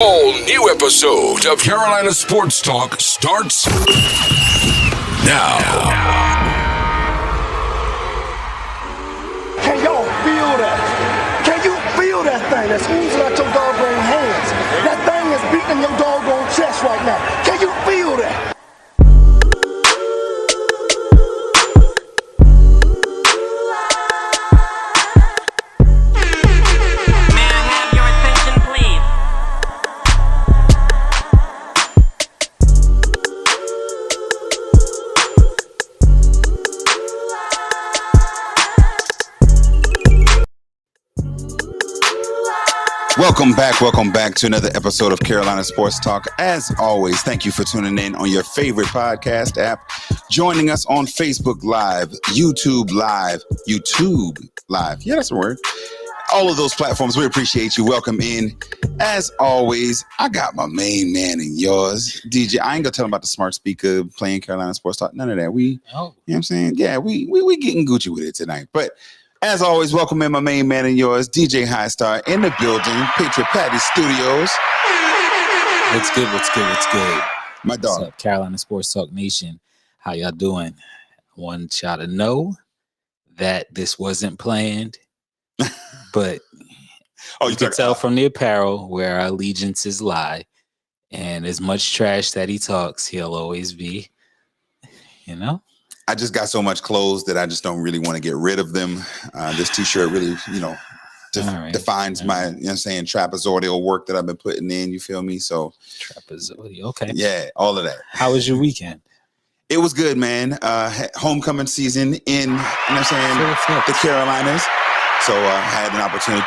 All new episode of Carolina Sports Talk starts now. Can y'all feel that? Can you feel that thing that's oozing out your doggone hands? That thing is beating your doggone chest right now. Can you feel that? Welcome back to another episode of Carolina Sports Talk. As always, thank you for tuning in on your favorite podcast app, joining us on Facebook Live, YouTube Live. Yeah, that's the word. All of those platforms, we appreciate you. Welcome in. As always, I got my main man and yours, DJ. I ain't gonna tell him about the smart speaker playing Carolina Sports Talk. None of that. You know what I'm saying? Yeah, we getting Gucci with it tonight. But as always, welcome in my main man and yours, DJ High Star in the building, Patriot Patty Studios. What's good? My dog. What's up, Carolina Sports Talk Nation? How y'all doing? I want y'all to know that this wasn't planned, but you can tell from the apparel where our allegiances lie. And as much trash that he talks, he'll always be, I just got so much clothes that I just don't really want to get rid of them. This t-shirt really, defines my, trapezoidal work that I've been putting in. You feel me? So trapezoidal, okay. Yeah, all of that. How was your weekend? It was good, man. Homecoming season in, the Carolinas. So I had an opportunity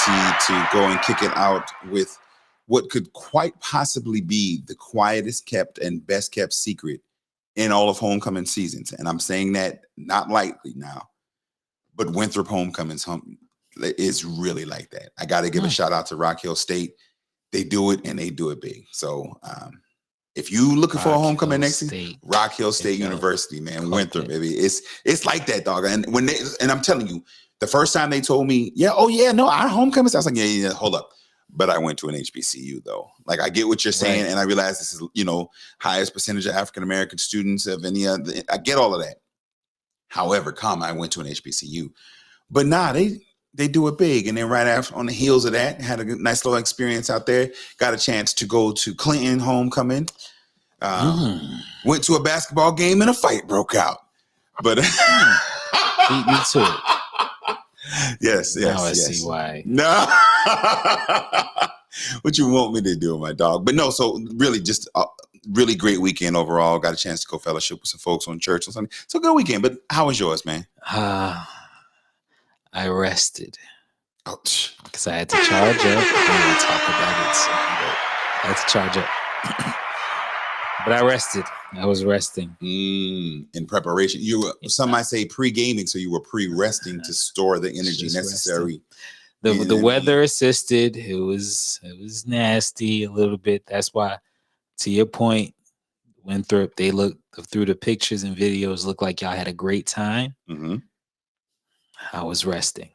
to go and kick it out with what could quite possibly be the quietest kept and best kept secret in all of homecoming seasons. And I'm saying that not lightly now, but Winthrop Homecoming's is really like that. I got to give a shout out to Rock Hill State. They do it and they do it big. So if you looking for a homecoming next year, Rock Hill State University, man, Winthrop, baby. It's like that, dog. And I'm telling you, the first time they told me, our homecomings, I was like, yeah, hold up. But I went to an HBCU though. Like I get what you're saying, and I realize this is, highest percentage of African American students of any other. I get all of that. However, I went to an HBCU, but they do it big. And then right after, on the heels of that, had a nice little experience out there. Got a chance to go to Clinton homecoming. Went to a basketball game and a fight broke out. But beat me to it. Yes. Now I see why. No. What you want me to do, my dog? But no, so really just a really great weekend overall. Got a chance to go fellowship with some folks on church on Sunday. So good weekend. But how was yours, man? I rested. Ouch. Because I had to charge up. I'm going to talk about it. So I had to charge up. But I rested. I was resting. In preparation. You were, some might say pre-gaming, so you were pre-resting to store the energy necessary. The weather assisted. It was nasty a little bit. That's why, to your point, Winthrop, they looked through the pictures and videos, looked like y'all had a great time. Mm-hmm. I was resting.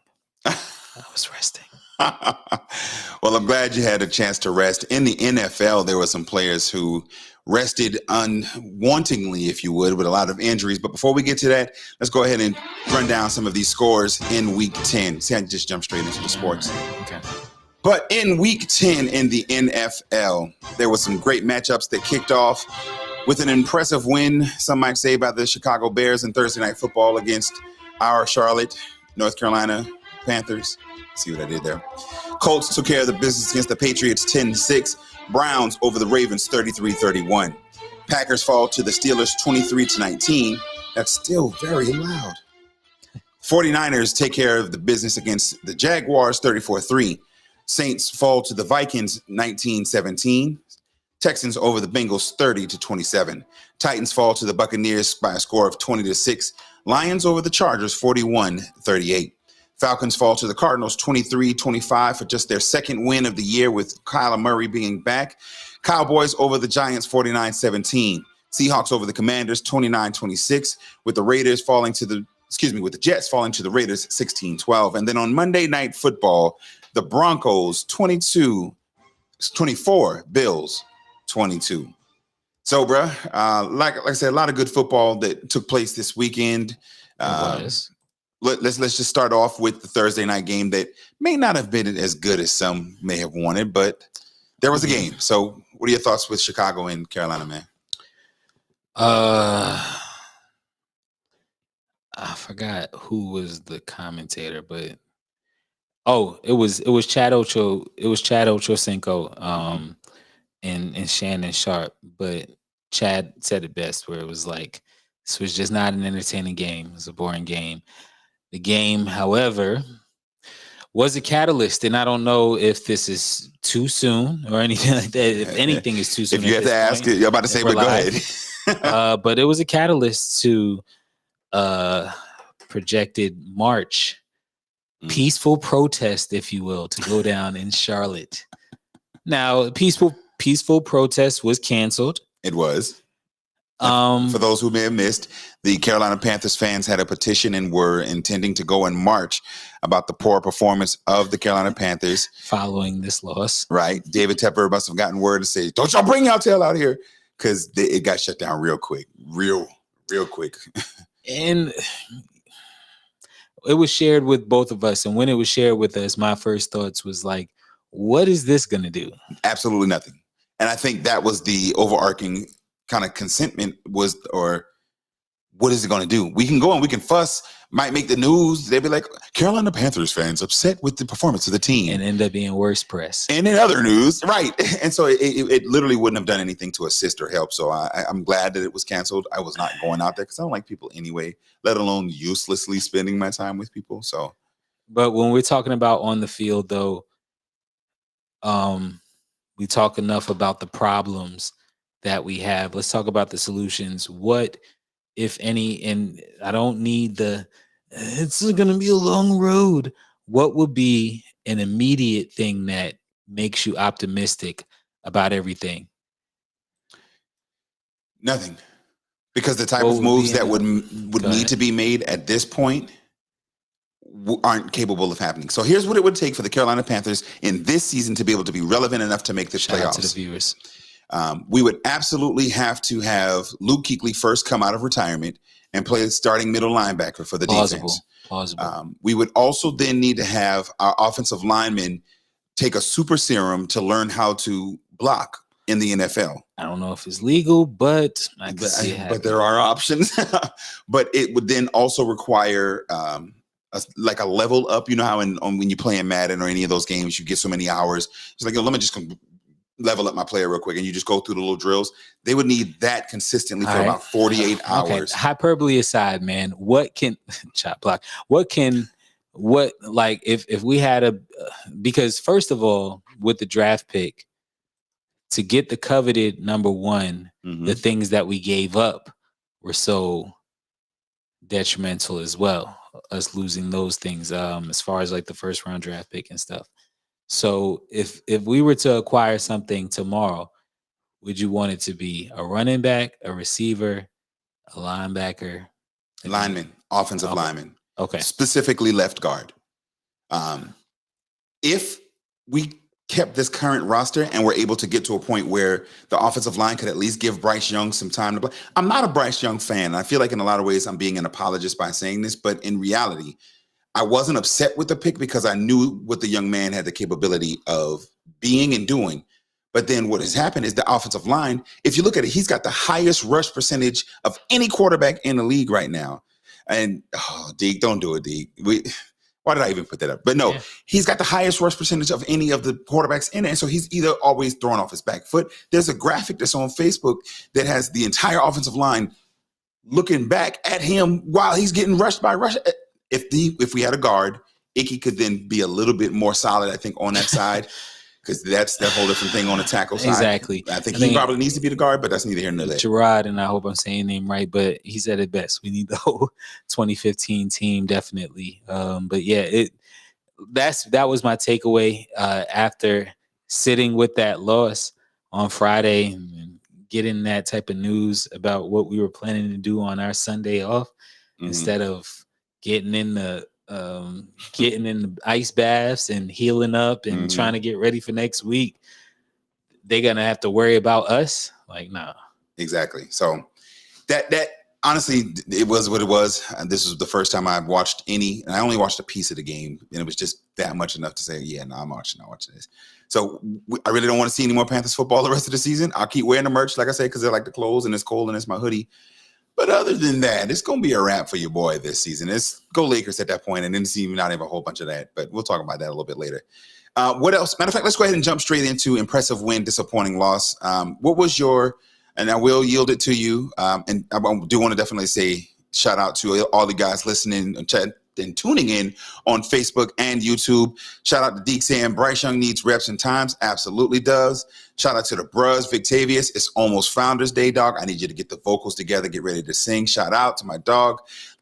Well, I'm glad you had a chance to rest. In the NFL, there were some players who rested unwantingly, if you would, with a lot of injuries. But before we get to that, let's go ahead and run down some of these scores in Week 10. See, I just jumped straight into the sports. Okay. But in Week 10 in the NFL, there were some great matchups that kicked off with an impressive win, some might say, by the Chicago Bears in Thursday Night Football against our Charlotte, North Carolina Panthers. See what I did there? Colts took care of the business against the Patriots 10-6. Browns over the Ravens 33-31. Packers fall to the Steelers 23-19. That's still very loud. 49ers take care of the business against the Jaguars 34-3. Saints fall to the Vikings 19-17. Texans over the Bengals 30-27. Titans fall to the Buccaneers by a score of 20-6. Lions over the Chargers 41-38. Falcons fall to the Cardinals 23-25 for just their second win of the year with Kyler Murray being back. Cowboys over the Giants 49-17. Seahawks over the Commanders 29-26 with the Jets falling to the Raiders 16-12. And then on Monday Night Football, the Broncos 22 It's 24. Bills 22. So, bro, like I said, a lot of good football that took place this weekend. Let's just start off with the Thursday night game that may not have been as good as some may have wanted, but there was a game. So, what are your thoughts with Chicago and Carolina, man? I forgot who was the commentator, but it was Chad Ochocinco, and Shannon Sharp, but Chad said it best, where it was like, this was just not an entertaining game. It was a boring game. The game, however, was a catalyst, and I don't know if this is too soon or anything like that. If anything is too soon, if you have to ask it, you're about to say, but go ahead. But it was a catalyst to projected March peaceful protest, if you will, to go down in Charlotte. Now, peaceful protest was canceled. It was. For those who may have missed, the Carolina Panthers fans had a petition and were intending to go and march about the poor performance of the Carolina Panthers following this loss. Right. David Tepper must have gotten word to say, don't y'all bring y'all tail out here, because it got shut down real quick. Real quick. And it was shared with both of us. And when it was shared with us, my first thoughts was like, what is this going to do? Absolutely nothing. And I think that was the overarching kind of consentment was, or what is it going to do? We can go and we can fuss, might make the news. They'd be like, Carolina Panthers fans upset with the performance of the team. And end up being worse press. And in other news, right. And so it literally wouldn't have done anything to assist or help. So I'm glad that it was canceled. I was not going out there because I don't like people anyway, let alone uselessly spending my time with people. So, but when we're talking about on the field, though, we talk enough about the problems that we have. Let's talk about the solutions. What, if any, and I don't need it's going to be a long road. What would be an immediate thing that makes you optimistic about everything? Nothing. Because the type of moves that would need to be made at this point aren't capable of happening. So here's what it would take for the Carolina Panthers in this season to be able to be relevant enough to make the playoffs. Shout out to the viewers. We would absolutely have to have Luke Kuechly first come out of retirement and play the starting middle linebacker for the defense. Plausible. We would also then need to have our offensive linemen take a super serum to learn how to block in the NFL. I don't know if it's legal, but I can see it happening. But there are options. But it would then also require like a level up. You know how when you play in Madden or any of those games, you get so many hours. It's like, let me just level up my player real quick, and you just go through the little drills. They would need that consistently for about 48 hours. Hyperbole aside, man, chop block? Like if we had because first of all, with the draft pick, to get the coveted number one, the things that we gave up were so detrimental as well. Us losing those things, as far as like the first round draft pick and stuff. So if we were to acquire something tomorrow, would you want it to be a running back, a receiver, a linebacker? Lineman, offensive lineman. Okay. Specifically left guard. If we kept this current roster and were able to get to a point where the offensive line could at least give Bryce Young some time to play. I'm not a Bryce Young fan. I feel like in a lot of ways I'm being an apologist by saying this, but in reality, I wasn't upset with the pick because I knew what the young man had the capability of being and doing. But then what has happened is the offensive line, if you look at it, he's got the highest rush percentage of any quarterback in the league right now. And, Deke, don't do it, Deke. Why did I even put that up? But no, he's got the highest rush percentage of any of the quarterbacks in it. And so he's either always throwing off his back foot. There's a graphic that's on Facebook that has the entire offensive line looking back at him while he's getting rushed by rush. If we had a guard, Icky could then be a little bit more solid, I think, on that side, because that's that whole different thing on the tackle side. Exactly. I think he probably needs to be the guard, but that's neither here nor there. Gerard, and I hope I'm saying his name right, but he said it best. We need the whole 2015 team, definitely. But yeah, that was my takeaway after sitting with that loss on Friday and getting that type of news about what we were planning to do on our Sunday off instead of getting in the ice baths and healing up and trying to get ready for next week. they're gonna have to worry about us. Like, nah. Exactly. So that honestly, it was what it was. And this was the first time I watched any, and I only watched a piece of the game, and it was just that much enough to say, yeah, no, I'm watching this. So I really don't want to see any more Panthers football the rest of the season. I'll keep wearing the merch, like I said, because I like the clothes and it's cold and it's my hoodie. But other than that, it's going to be a wrap for your boy this season. It's go Lakers at that point, and then see not even a whole bunch of that. But we'll talk about that a little bit later. What else? Matter of fact, let's go ahead and jump straight into impressive win, disappointing loss. What was your, and I will yield it to you. And I do want to definitely say shout out to all the guys listening and tuning in on Facebook and YouTube. Shout out to Deke saying Bryce Young needs reps and times. Absolutely does. Shout out to the Bruz, Victavius. It's almost Founders Day, dog. I need you to get the vocals together, get ready to sing. Shout out to my dog.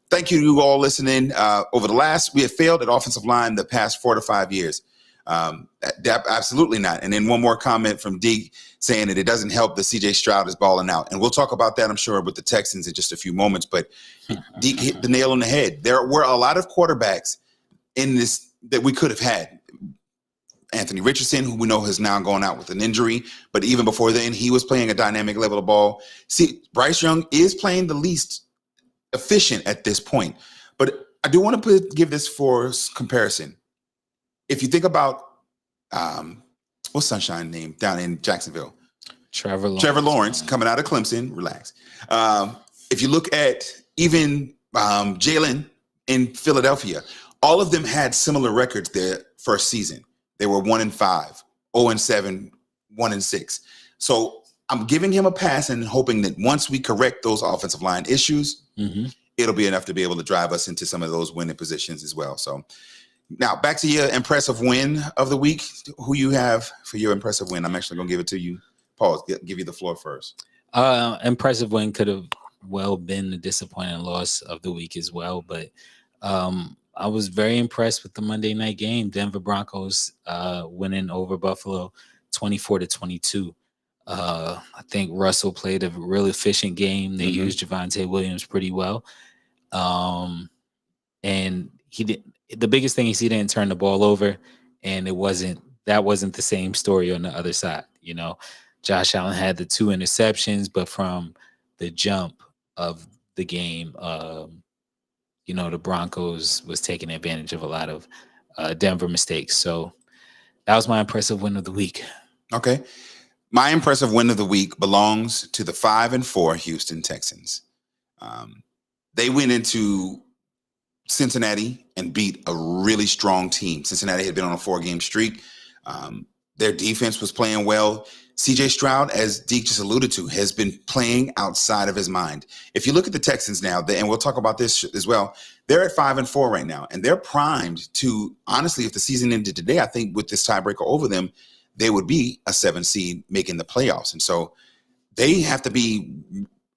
Thank you to you all listening. Over the last, we have failed at offensive line the past 4 to 5 years. Absolutely not. And then one more comment from Deke saying that it doesn't help that CJ Stroud is balling out. And we'll talk about that, I'm sure, with the Texans in just a few moments. But Deke hit the nail on the head. There were a lot of quarterbacks in this that we could have had. Anthony Richardson, who we know has now gone out with an injury, but even before then, he was playing a dynamic level of ball. See, Bryce Young is playing the least efficient at this point. But I do want to give this for comparison. If you think about what's Sunshine name down in Jacksonville? Trevor Lawrence coming out of Clemson. Relax. If you look at even Jalen in Philadelphia, all of them had similar records their first season. They were 1-5, 0-7, 1-6. So I'm giving him a pass and hoping that once we correct those offensive line issues, it'll be enough to be able to drive us into some of those winning positions as well. So now back to your impressive win of the week. Who you have for your impressive win? I'm actually going to give it to you. Paul, give you the floor first. Impressive win could have well been the disappointing loss of the week as well. But I was very impressed with the Monday night game. Denver Broncos winning over Buffalo 24-22. I think Russell played a really efficient game. They used Javonte Williams pretty well. And the biggest thing is he didn't turn the ball over, and that wasn't the same story on the other side. You know, Josh Allen had the 2 interceptions, but from the jump of the game, the Broncos was taking advantage of a lot of Denver mistakes. So that was my impressive win of the week. Okay. My impressive win of the week belongs to the 5-4 Houston Texans. They went into Cincinnati and beat a really strong team. Cincinnati had been on a 4-game streak. Their defense was playing well. CJ Stroud, as Deke just alluded to, has been playing outside of his mind. If you look at the Texans now, and we'll talk about this as well, they're at 5-4 right now, and they're primed to, honestly, if the season ended today, I think with this tiebreaker over them, they would be a 7 seed making the playoffs. And so they have to be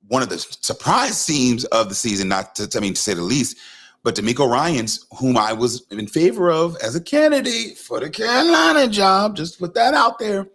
one of the surprise teams of the season, to say the least. But DeMeco Ryans, whom I was in favor of as a candidate for the Carolina job, just put that out there,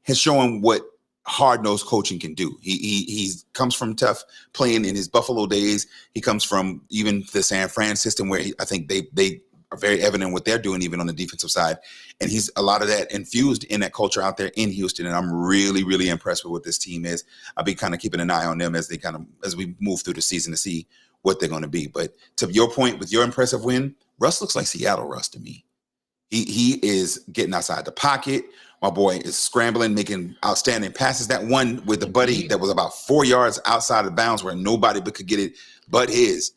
has shown what hard-nosed coaching can do. He comes from tough playing in his Buffalo days. He comes from even the San Fran system where I think they are very evident what they're doing even on the defensive side. And he's a lot of that infused in that culture out there in Houston. And I'm really, really impressed with what this team is. I'll be kind of keeping an eye on them as we move through the season to see what they're going to be. But to your point with your impressive win, Russ looks like Seattle Russ to me. He is getting outside the pocket. My boy is scrambling, making outstanding passes. That one with the buddy that was about 4 yards outside of bounds where nobody could get it but his.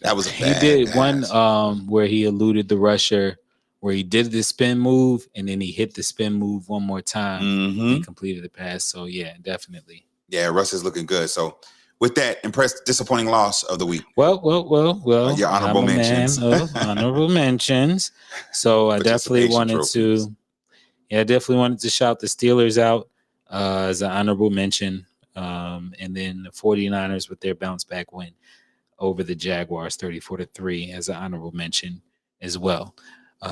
That was a bad pass. One where he eluded the rusher, where he did the spin move, and then he hit the spin move one more time and completed the pass. So, yeah, definitely. Yeah, Russ is looking good. So, with that, disappointing loss of the week. Well. Your honorable mentions. Honorable mentions. So, I definitely wanted to. Yeah, I definitely wanted to shout the Steelers out as an honorable mention. And then the 49ers with their bounce back win over the Jaguars 34-3 as an honorable mention as well.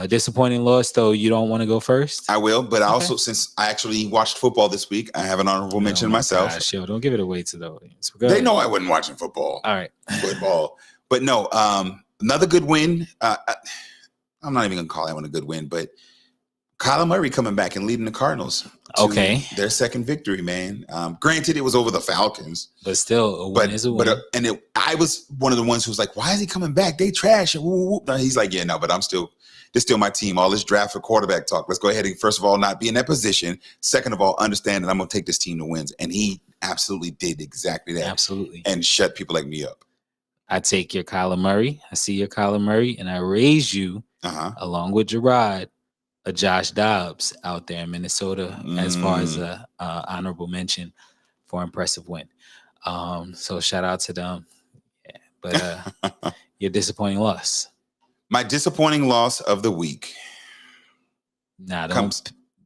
Disappointing loss, though. You don't want to go first? I will, but okay. Also, since I actually watched football this week, I have an honorable mention myself. Gosh, yo, don't give it away to the audience. They know I wasn't watching football. All right. Football. But no, another good win. I'm not even going to call that one a good win, but Kyler Murray coming back and leading the Cardinals to their second victory, man. Granted, it was over the Falcons. But still, a win is a win. I was one of the ones who was like, why is he coming back? They trash. He's like, yeah, no, but they're still my team. All this draft for quarterback talk. Let's go ahead and, first of all, not be in that position. Second of all, understand that I'm going to take this team to wins. And he absolutely did exactly that. Absolutely. And shut people like me up. I take your Kyler Murray. I see your Kyler Murray. And I raise you, along with Gerard, a Josh Dobbs out there in Minnesota as far as a honorable mention for impressive win. So shout out to them. Yeah, but your disappointing loss. My disappointing loss of the week. Go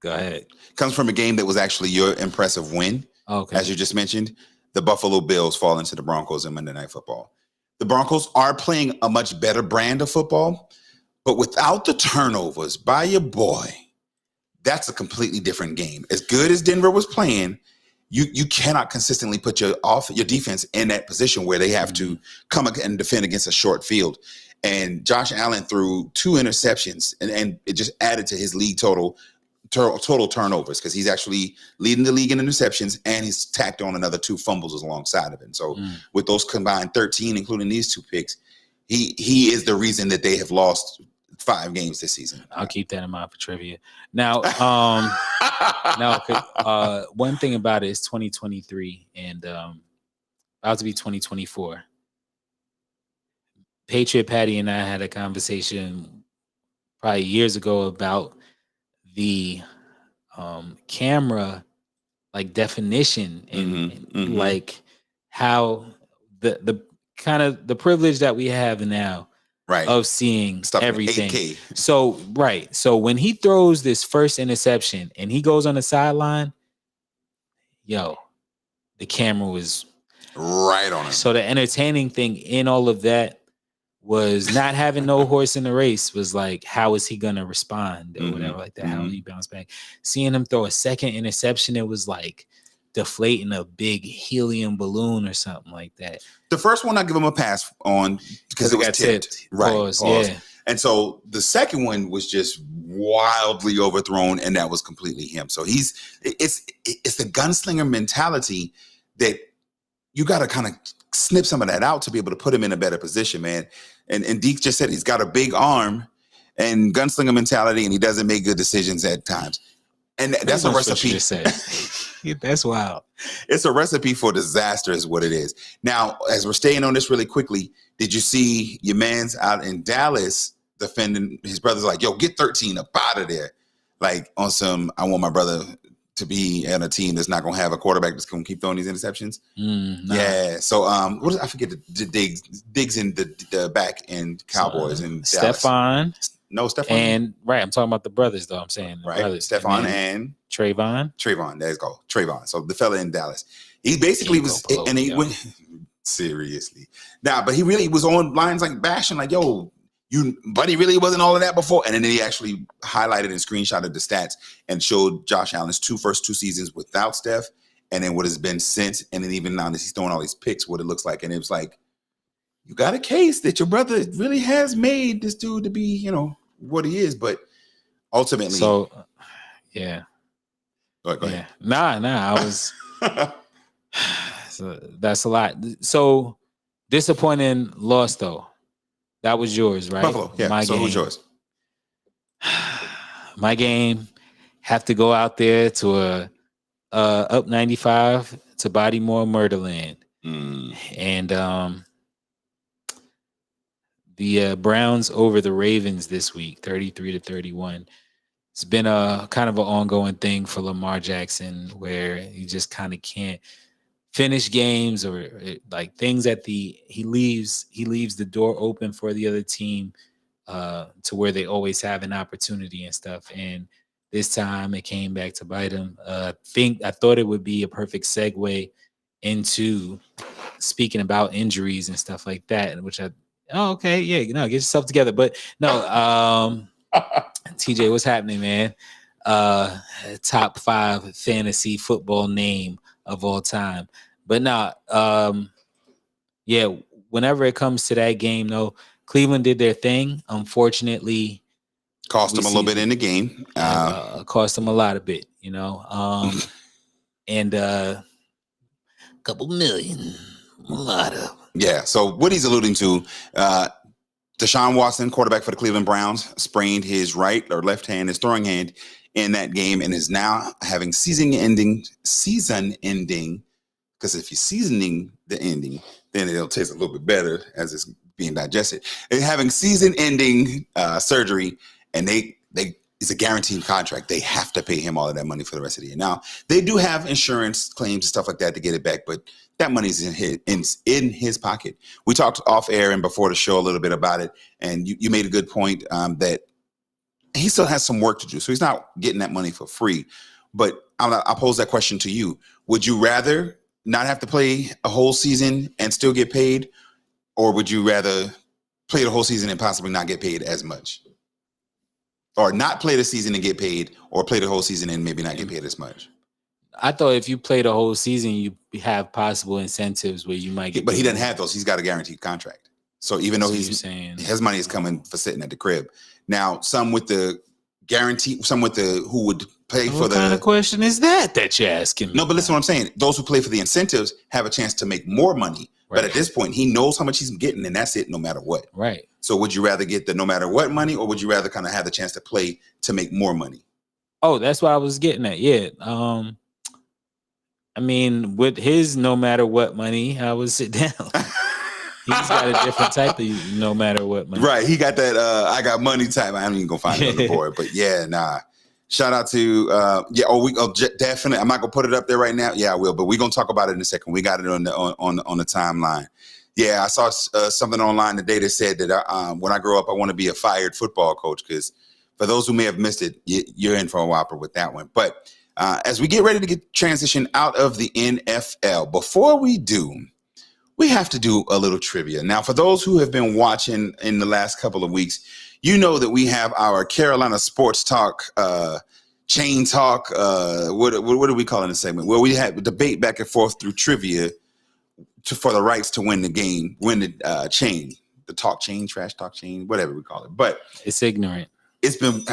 ahead. Comes from a game that was actually your impressive win. Okay. As you just mentioned, the Buffalo Bills fall into the Broncos in Monday Night Football. The Broncos are playing a much better brand of football, but without the turnovers by your boy, that's a completely different game. As good as Denver was playing, you cannot consistently put your defense in that position where they have to come and defend against a short field. And Josh Allen threw 2 interceptions, and it just added to his league total turnovers, because he's actually leading the league in interceptions, and he's tacked on another 2 fumbles alongside of it. So with those combined 13, including these 2 picks, he is the reason that they have lost 5 games this season. I'll keep that in mind for trivia. Now, one thing about it is 2023 and about to be 2024. Patriot Patty and I had a conversation probably years ago about the camera like definition and like how the kind of the privilege that we have now of seeing stuff everything. 8K. So when he throws this first interception and he goes on the sideline, the camera was right on him. So the entertaining thing in all of that was not having no horse in the race. Was like, how is he gonna respond or whatever like that? How will he bounce back? Seeing him throw a second interception, it was like deflating a big helium balloon or something like that. The first one I give him a pass on because it was tipped. Right. Pause. Yeah. And so the second one was just wildly overthrown, and that was completely him. So it's the gunslinger mentality that you got to kind of snip some of that out to be able to put him in a better position, man. And Deke just said he's got a big arm and gunslinger mentality, and he doesn't make good decisions at times. And that's a recipe. That's wild. It's a recipe for disaster is what it is. Now, as we're staying on this really quickly, did you see your man's out in Dallas defending his brother's like, yo, get 13 up out of there. Like on some, I want my brother to be on a team that's not going to have a quarterback that's going to keep throwing these interceptions. Yeah. So I forget the Diggs in the back end Cowboys and Stephon. No, Stephon. And I'm talking about the brothers though. I'm saying the brothers. Stephon and Trayvon. There's go. Trayvon. So the fella in Dallas. He basically went seriously. But he really was on lines like bashing like, yo, buddy really wasn't all of that before. And then he actually highlighted and screenshotted the stats and showed Josh Allen's first two seasons without Steph, and then what has been since. And then even now that he's throwing all these picks, what it looks like. And it was like, you got a case that your brother really has made this dude to be, what he is. But ultimately. So, yeah. Go ahead. Nah, I was. So that's a lot. So disappointing loss though. That was yours, right? Buffalo, yeah. So who's yours? My game have to go out there to a up 95 to Bodymore Murderland. And the Browns over the Ravens this week, 33-31. It's been a kind of an ongoing thing for Lamar Jackson where he just kind of can't finish games or like things at he leaves the door open for the other team to where they always have an opportunity and stuff. And this time it came back to bite him. I thought it would be a perfect segue into speaking about injuries and stuff like that, which get yourself together. But no, TJ, what's happening, man? Top 5 fantasy football name of all time. But whenever it comes to that game, though, Cleveland did their thing. Unfortunately, Cost him a little bit in the game. Cost him a lot of bit, you know. And couple million, a lot of. Yeah. So what he's alluding to, Deshaun Watson, quarterback for the Cleveland Browns, sprained his right or left hand, his throwing hand in that game, and is now having season-ending. Because if you're seasoning the ending, then it'll taste a little bit better as it's being digested. They're having season-ending surgery, and it's a guaranteed contract. They have to pay him all of that money for the rest of the year. Now, they do have insurance claims and stuff like that to get it back, but that money's in his pocket. We talked off air and before the show a little bit about it, and you made a good point that he still has some work to do. So he's not getting that money for free. But I'll pose that question to you. Would you rather not have to play a whole season and still get paid? Or would you rather play the whole season and possibly not get paid as much? Or not play the season and get paid, or play the whole season and maybe not get paid as much? I thought if you play the whole season, you have possible incentives where you might get. But he doesn't have those. He's got a guaranteed contract. So even though his money is coming for sitting at the crib. Now, some with the guarantee, some with the who would pay for the. What kind of question is that you're asking me? No, but listen, what I'm saying. Those who play for the incentives have a chance to make more money. Right. But at this point, he knows how much he's getting, and that's it, no matter what. Right. So would you rather get the no matter what money, or would you rather kind of have the chance to play to make more money? Oh, that's what I was getting at. Yeah. I mean, with his no matter what money, I would sit down. He's got a different type of no matter what money. Right. He got that I got money type. I ain't even gonna find it on the board. But yeah, nah. Shout out to definitely. I'm not gonna put it up there right now. Yeah, I will, but we're gonna talk about it in a second. We got it on the timeline. Yeah, I saw something online today that said that when I grow up, I want to be a fired football coach. Because for those who may have missed it, you're in for a whopper with that one. But as we get ready to transition out of the NFL, before we do, we have to do a little trivia. Now, for those who have been watching in the last couple of weeks, you know that we have our Carolina Sports Talk, Chain Talk. What do we call it in the segment? Where we have debate back and forth through trivia for the rights to win the game, win the chain, the talk chain, trash talk chain, whatever we call it. But it's ignorant. It's been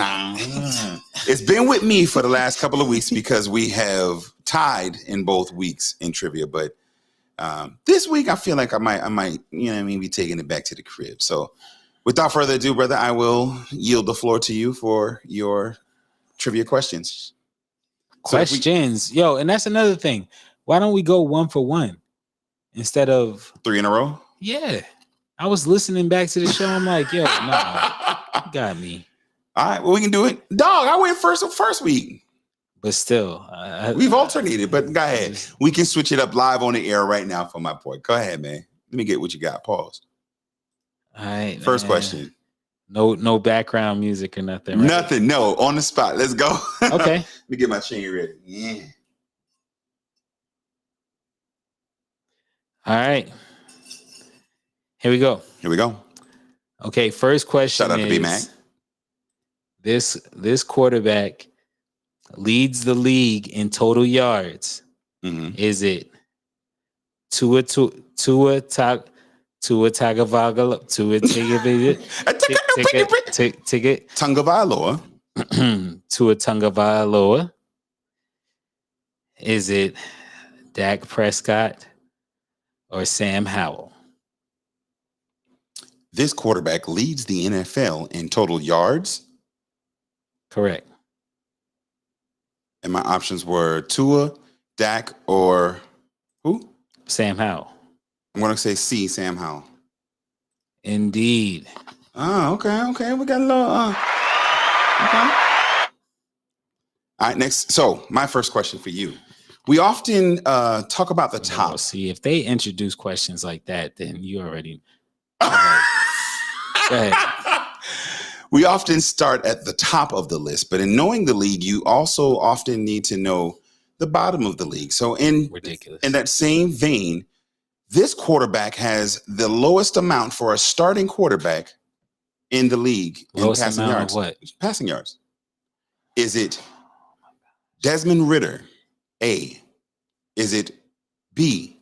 with me for the last couple of weeks because we have tied in both weeks in trivia. But this week I feel like I might, be taking it back to the crib. So without further ado, brother, I will yield the floor to you for your trivia questions. Yo, and that's another thing. Why don't we go 1 for 1 instead of 3 in a row? Yeah. I was listening back to the show. I'm like, yo, nah, you got me. All right, well, we can do it. Dog, I went first week. But still. We've alternated, but go ahead. We can switch it up live on the air right now for my boy. Go ahead, man. Let me get what you got. Pause. All right. First question. No background music or nothing, right? Nothing. No, on the spot. Let's go. Okay. Let me get my chain ready. Yeah. All right. Here we go. Okay, first question. Shout out to B-Mac. This quarterback leads the league in total yards. Mm-hmm. Is it Tua Tagovailoa? Tua Tagovailoa? Is it Dak Prescott or Sam Howell? This quarterback leads the NFL in total yards. Correct. And my options were Tua, Dak, or who? Sam Howell. I'm going to say C, Sam Howell. Indeed. Oh, okay. We got a little. Okay. All right, next. So my first question for you. We often talk about the top. See, if they introduce questions like that, then you already. Go ahead. We often start at the top of the list, but in knowing the league, you also often need to know the bottom of the league. So in that same vein, this quarterback has the lowest amount for a starting quarterback in the league in passing yards. What? Passing yards. Is it Desmond Ridder? A. Is it B,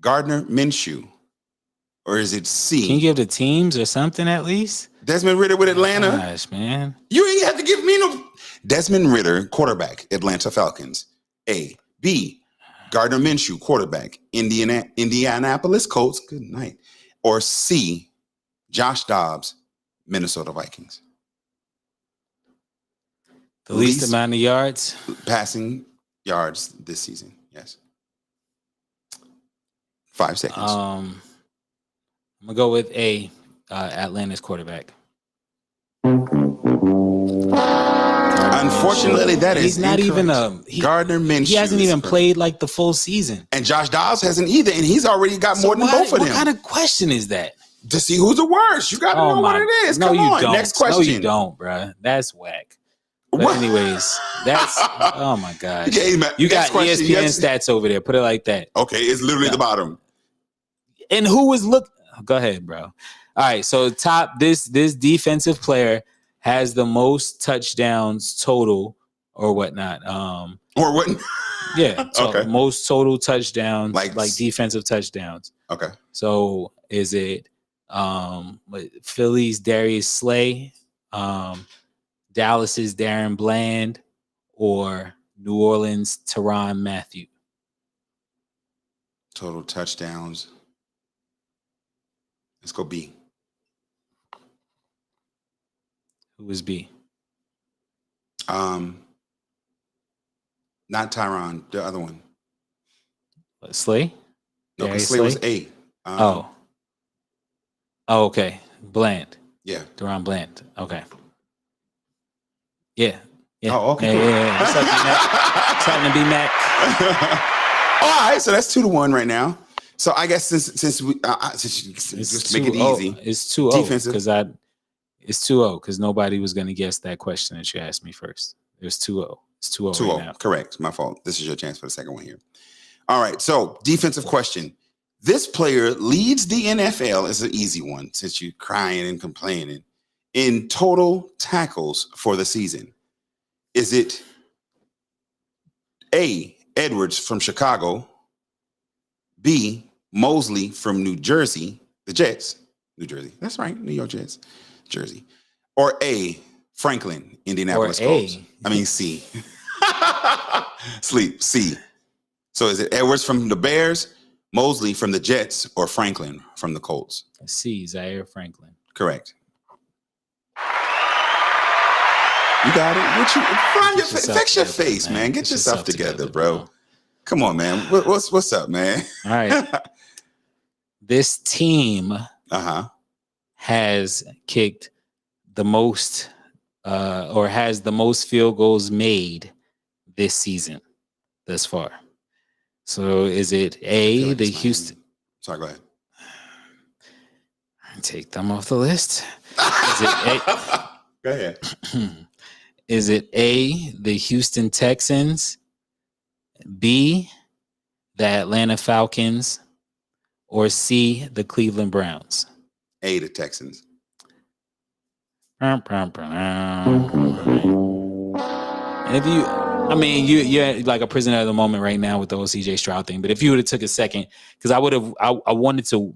Gardner Minshew? Or is it C? Can you give the teams or something at least? Desmond Ridder with Atlanta. Gosh, man. You ain't have to give me no. Desmond Ridder, quarterback, Atlanta Falcons. A. B. Gardner Minshew, quarterback, Indianapolis Colts. Good night. Or C. Josh Dobbs, Minnesota Vikings. The least amount of yards? Passing yards this season. Yes. 5 seconds. I'm going to go with A. Atlanta's quarterback. Unfortunately, that he's is not incorrect. even Gardner Minshew. He hasn't even played like the full season. And Josh Dobbs hasn't either, and he's already got more than both of them. What kind of question is that? To see who's the worst. You got to know what it is. No, Come on. Don't. Next question. No, you don't, bro. That's whack. But anyways, that's oh my gosh. Okay, you got ESPN stats over there. Put it like that. Okay, it's literally the bottom. And who was Go ahead, bro. All right, so this defensive player has the most touchdowns total or whatnot. Or what? Yeah. Okay. Most total touchdowns, like defensive touchdowns. Okay. So is it Philly's Darius Slay, Dallas's Darren Bland, or New Orleans Tyrann Mathieu? Total touchdowns. Let's go B. Who is B? Not Tyrann, the other one. What, Slay? No, because Slay was A. Oh, okay. Bland. Yeah. Tyrann Bland. Okay. Yeah. Oh, okay. Yeah. What's up, B-Mac? What's happening, B-Mac? All right, so that's 2-1 right now. So I guess since we just make it easy, it's 2-0 because it's 2-0 because nobody was going to guess that question that you asked me first. It was 2-0. It's 2-0 right now. Correct. My fault. This is your chance for the second one here. All right. So defensive question. This player leads the NFL. It's an easy one since you're crying and complaining. In total tackles for the season, is it A. Edwards from Chicago, B. Mosley from New Jersey, the Jets, New Jersey. That's right, New York Jets, Jersey. Or A. Franklin, Indianapolis Colts. I mean C. C. So is it Edwards from the Bears, Mosley from the Jets, or Franklin from the Colts? C. Zaire Franklin. Correct. You got it. Fix your face, man. Get yourself together, bro. Come on, man. What's up, man? All right. This team has kicked the most or has the most field goals made this season thus far. So is it A, the Houston? Sorry, go ahead. Take them off the list. Is it A? Go ahead. Is it A, the Houston Texans, B, the Atlanta Falcons, or C, the Cleveland Browns? A, the Texans. And if you're like a prisoner of the moment right now with the whole CJ Stroud thing. But if you would have took a second, because I wanted to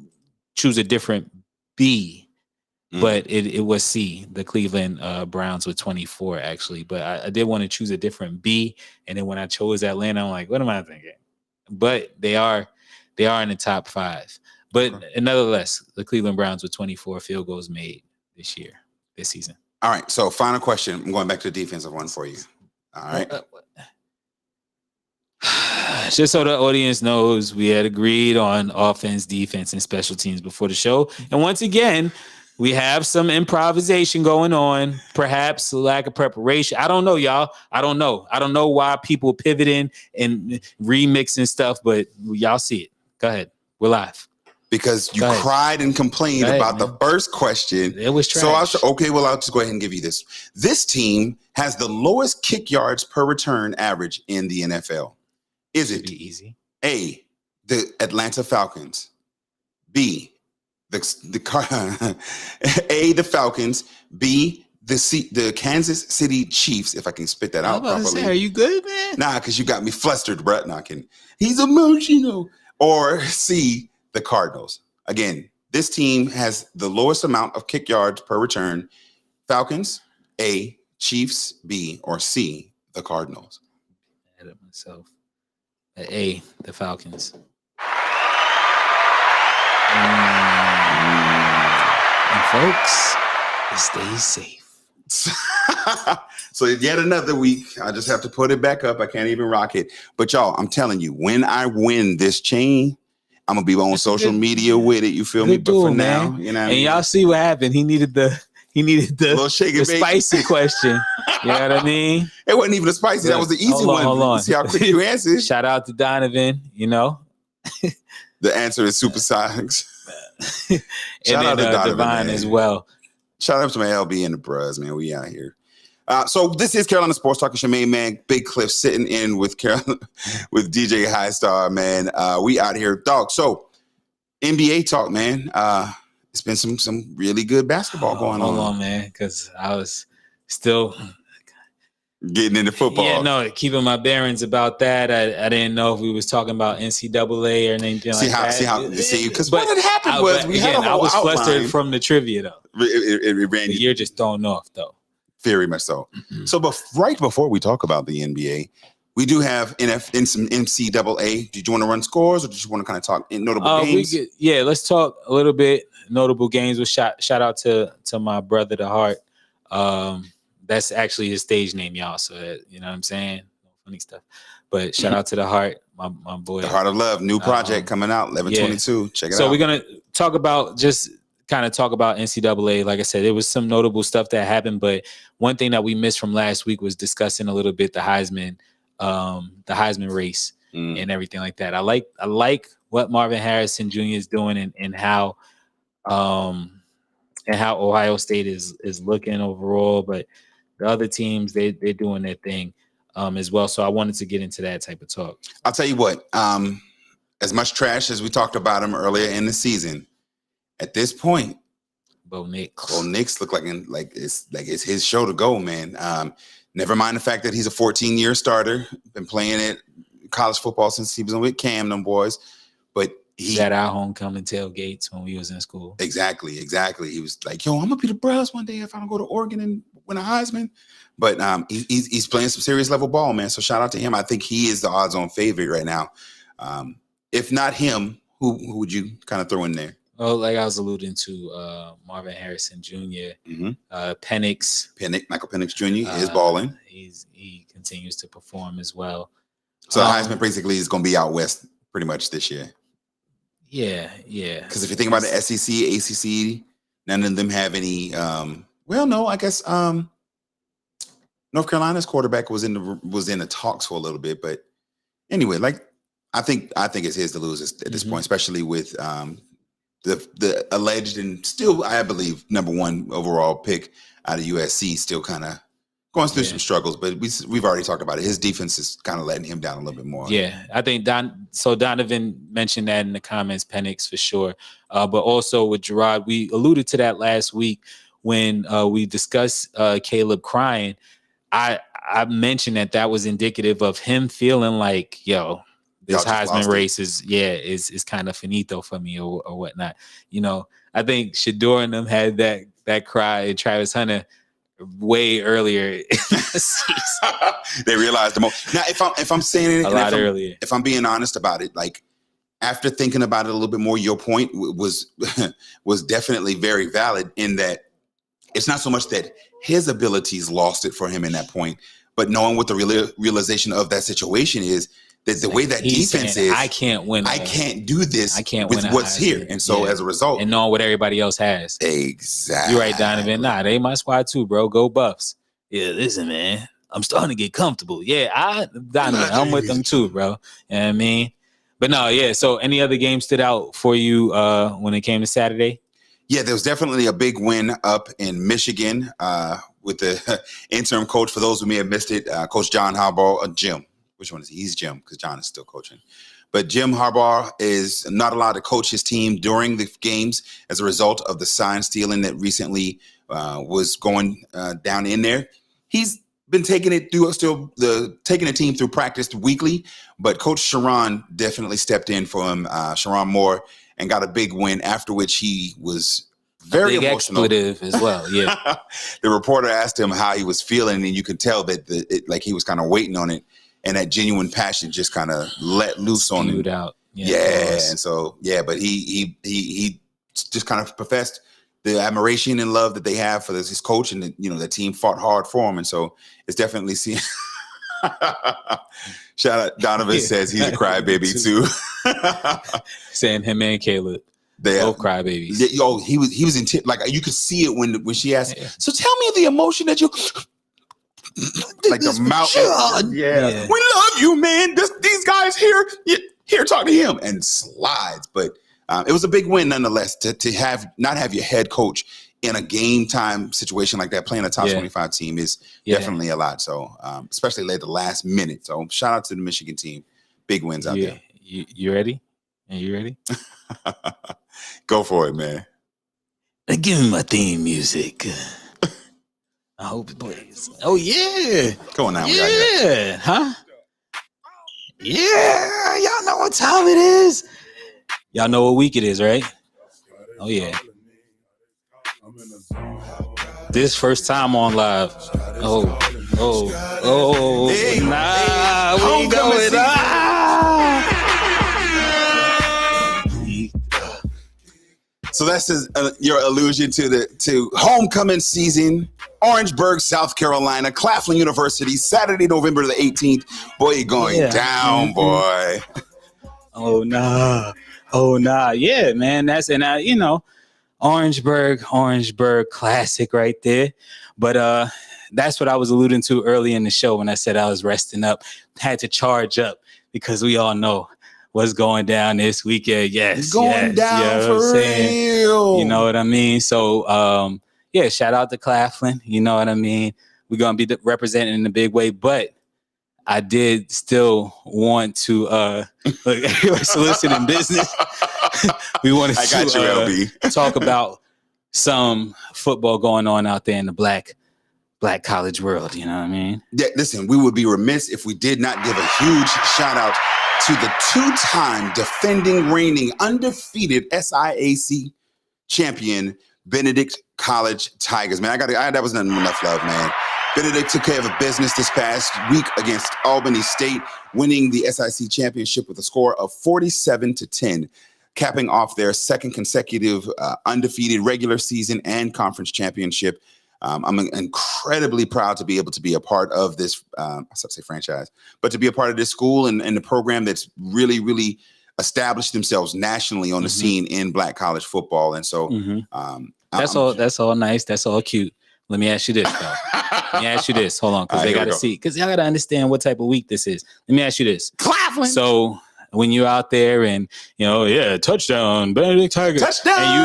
choose a different B. But it was C, the Cleveland Browns with 24, actually. But I did want to choose a different B. And then when I chose Atlanta, I'm like, what am I thinking? But they are in the top 5. But nonetheless, the Cleveland Browns with 24 field goals made this season. All right. So final question. I'm going back to the defensive one for you. All right. Just so the audience knows, we had agreed on offense, defense, and special teams before the show. And once again, we have some improvisation going on, perhaps lack of preparation. I don't know, y'all. I don't know why people pivoting and remixing stuff, but y'all see it. Go ahead. We're live. Because you cried and complained about the first question. It was trash. So I said, okay, well, I'll just go ahead and give you this. This team has the lowest kick yards per return average in the NFL. Is it easy? A, the Atlanta Falcons, B, the Falcons, B, the Kansas City Chiefs, if I can spit that out properly. Say, are you good, man? Nah, because you got me flustered, bro. Nah, he's emotional. Or C, the Cardinals. Again, This team has the lowest amount of kick yards per return. Falcons, A, Chiefs, B, or C, the Cardinals. I had it myself. A, the Falcons. And folks, stay safe. So yet another week. I just have to put it back up. I can't even rock it. But y'all, I'm telling you, when I win this chain, I'm gonna be on social media with it. You feel me? But for now, you know. And y'all see what happened. He needed the little the spicy question. You know what I mean? It wasn't even a spicy. That was the easy one. Hold on. See how quick you answered. Shout out to Donovan. You know. The answer is Supersonics. Shout out to Divine as well. Shout out to my LB and the bros, man. We out here. So this is Carolina Sports Talk. It's your main man, Big Cliff, sitting in with with DJ Highstar, man. We out here, dog. So NBA talk, man. It's been some really good basketball going on. Hold on, man, because I was still getting into football. Yeah, no, keeping my bearings about that. I didn't know if we was talking about NCAA or anything like that. See, because what had happened was we had a whole I was outline. flustered from the trivia, though. It ran you. You're just thrown off, though. Very much so. Mm-hmm. So, right before we talk about the NBA, we do have in some NCAA. Did you want to run scores, or did you want to kind of talk notable games? Let's talk a little bit notable games. With shout out to my brother, The Heart. That's actually his stage name, y'all. So you know what I'm saying? Funny stuff. But shout out to The Heart, my boy. The Heart of Love, new project coming out, 11/22. Check it out. So we're gonna talk about NCAA. Like I said, there was some notable stuff that happened, but one thing that we missed from last week was discussing a little bit the Heisman race and everything like that. I like what Marvin Harrison Jr. is doing and how Ohio State is looking overall, but the other teams they're doing their thing as well. So I wanted to get into that type of talk. I'll tell you what, as much trash as we talked about him earlier in the season, at this point, Bo Nix look like it's his show to go, man. Never mind the fact that he's a 14-year starter, been playing it college football since he was with Cam, them boys. But he had our homecoming tailgates when we was in school. Exactly. He was like, "Yo, I'm gonna be the Braves one day if I don't go to Oregon and win a Heisman." But he's playing some serious level ball, man. So shout out to him. I think he is the odds-on favorite right now. If not him, who would you kind of throw in there? Well, like I was alluding to, Marvin Harrison Jr., Michael Penix Jr. is balling. He continues to perform as well. So Heisman basically is going to be out west pretty much this year. Yeah. Because if you think about the SEC, ACC, none of them have any. No, I guess North Carolina's quarterback was in the talks for a little bit, but anyway, I think it's his to lose at this point, especially with the alleged and still, I believe, number one overall pick out of USC, still kind of going through some struggles, but we've already talked about it. His defense is kind of letting him down a little bit more. Yeah, I think Donovan mentioned that in the comments, Penix for sure. But also with Gerard, we alluded to that last week when we discussed Caleb crying. I mentioned that was indicative of him feeling like, yo, this Heisman race is kind of finito for me or whatnot. You know, I think Shedeur and them had that cry, and Travis Hunter way earlier in the season. They realized the most. Now, if I'm saying it earlier, if I'm being honest about it, like after thinking about it a little bit more, your point was definitely very valid in that it's not so much that his abilities lost it for him in that point, but knowing what the realization of that situation is, that the way that defense is, I can't win. I can't do this. I can't with win what's here, and so as a result, and knowing what everybody else has. Exactly. You're right, Donovan. Nah, they my squad too, bro. Go Buffs. Yeah, listen, man. I'm starting to get comfortable. Yeah, Donovan, I'm with them too, bro. You know what I mean? But no, yeah. So, any other games stood out for you when it came to Saturday? Yeah, there was definitely a big win up in Michigan with the interim coach. For those who may have missed it, Coach John Harbaugh, Jim. Which one is he? He's Jim, because John is still coaching. But Jim Harbaugh is not allowed to coach his team during the games as a result of the sign stealing that recently was going down in there. He's been taking the team through practice weekly, but Coach Sharon definitely stepped in for him. Sharon Moore and got a big win, after which he was very emotional. Expletive as well, yeah. The reporter asked him how he was feeling, and you could tell that like he was kind of waiting on it, and that genuine passion just kind of let loose on him. Out. Yeah, and so but he just kind of professed the admiration and love that they have for his coach, and the team fought hard for him, and so it's definitely seen. Shout out, Donovan says he's a crybaby too. Saying him and Caleb, they both crybabies. Yo, he was in like you could see it when she asked. Yeah. So tell me the emotion that you like the mouth. Yeah, we love you, man. These guys here talk to him and slides, but it was a big win nonetheless to not have your head coach in a game time situation like that, playing a top 25 team is definitely a lot. So, especially late the last minute. So, shout out to the Michigan team. Big wins out there. You ready? Are you ready? Go for it, man. Give me my theme music. I hope it plays. Oh, yeah. Come on now. Yeah. Huh? Yeah. Y'all know what time it is. Y'all know what week it is, right? Oh, yeah. This first time on live. Hey, we going So that's your allusion to homecoming season. Orangeburg, South Carolina, Claflin University, Saturday, November the 18th. Boy, you're going down, boy. Oh nah. Yeah, man. Orangeburg classic right there. But that's what I was alluding to early in the show when I said I was resting up, had to charge up because we all know what's going down this weekend. Yes, going down for real. You know what I mean? So, shout out to Claflin. You know what I mean? We're going to be representing in a big way, but I did still want to soliciting business. We wanted to talk about some football going on out there in the black college world. You know what I mean? Yeah, listen, we would be remiss if we did not give a huge shout out to the two-time defending, reigning, undefeated SIAC champion, Benedict College Tigers. Man, that was not enough love, man. Benedict took care of business this past week against Albany State, winning the SIC championship with a score of 47-10, capping off their second consecutive undefeated regular season and conference championship. I'm incredibly proud to be able to be a part of this, I was about to say franchise, but to be a part of this school and the program that's really, really established themselves nationally on the scene in black college football. And so that's all nice. That's all cute. Let me ask you this, though. Let me ask you this. Hold on, because they got to see. Because y'all got to understand what type of week this is. Let me ask you this. Claflin. So when you're out there and, touchdown, Benedict Tigers. Touchdown, and you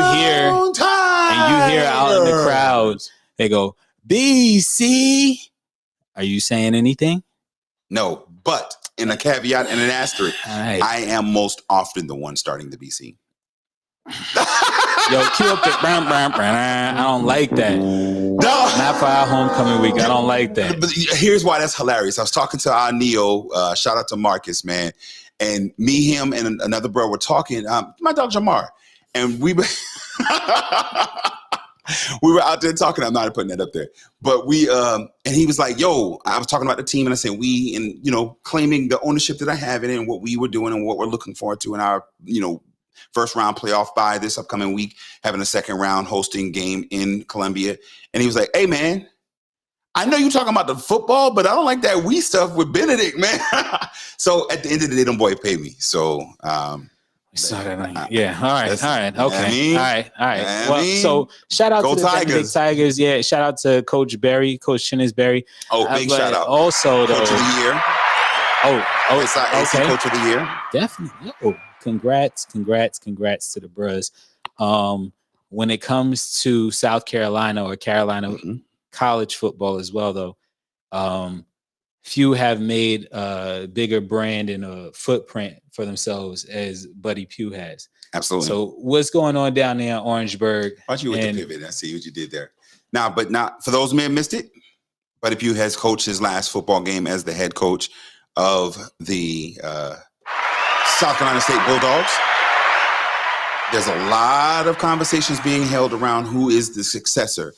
hear out in the crowds, they go, BC. Are you saying anything? No, but in a caveat and an asterisk, right. I am most often the one starting the BC. Yo, cue up the I don't like that. No. Not for our homecoming week. I don't like that. But here's why that's hilarious. I was talking to our Neo, shout out to Marcus, man. And me, him, and another bro were talking, my dog Jamar. And we were out there talking. I'm not putting that up there. But and he was like, yo, I was talking about the team and I said, claiming the ownership that I have in it and what we were doing and what we're looking forward to in our, first round playoff bye this upcoming week, having a second round hosting game in Columbia. And he was like, hey, man, I know you're talking about the football, but I don't like that we stuff with Benedict, man. So at the end of the day, them boy pay me. So, All right. Okay. All right. So shout out to the Benedict Tigers. Yeah. Shout out to Coach Berry, Coach Chinnis Berry. Oh, big shout out. Also, Coach of the Year. Okay. Coach of the Year. Definitely. Oh, congrats to the Bros. When it comes to South Carolina or Carolina college football as well, though, few have made a bigger brand and a footprint for themselves as Buddy Pugh has. Absolutely. So what's going on down there in Orangeburg? Why don't you with the pivot? I see what you did there. Now, but not for those men missed it. Buddy Pugh has coached his last football game as the head coach of the South Carolina State Bulldogs. there's a lot of conversations being held around who is the successor.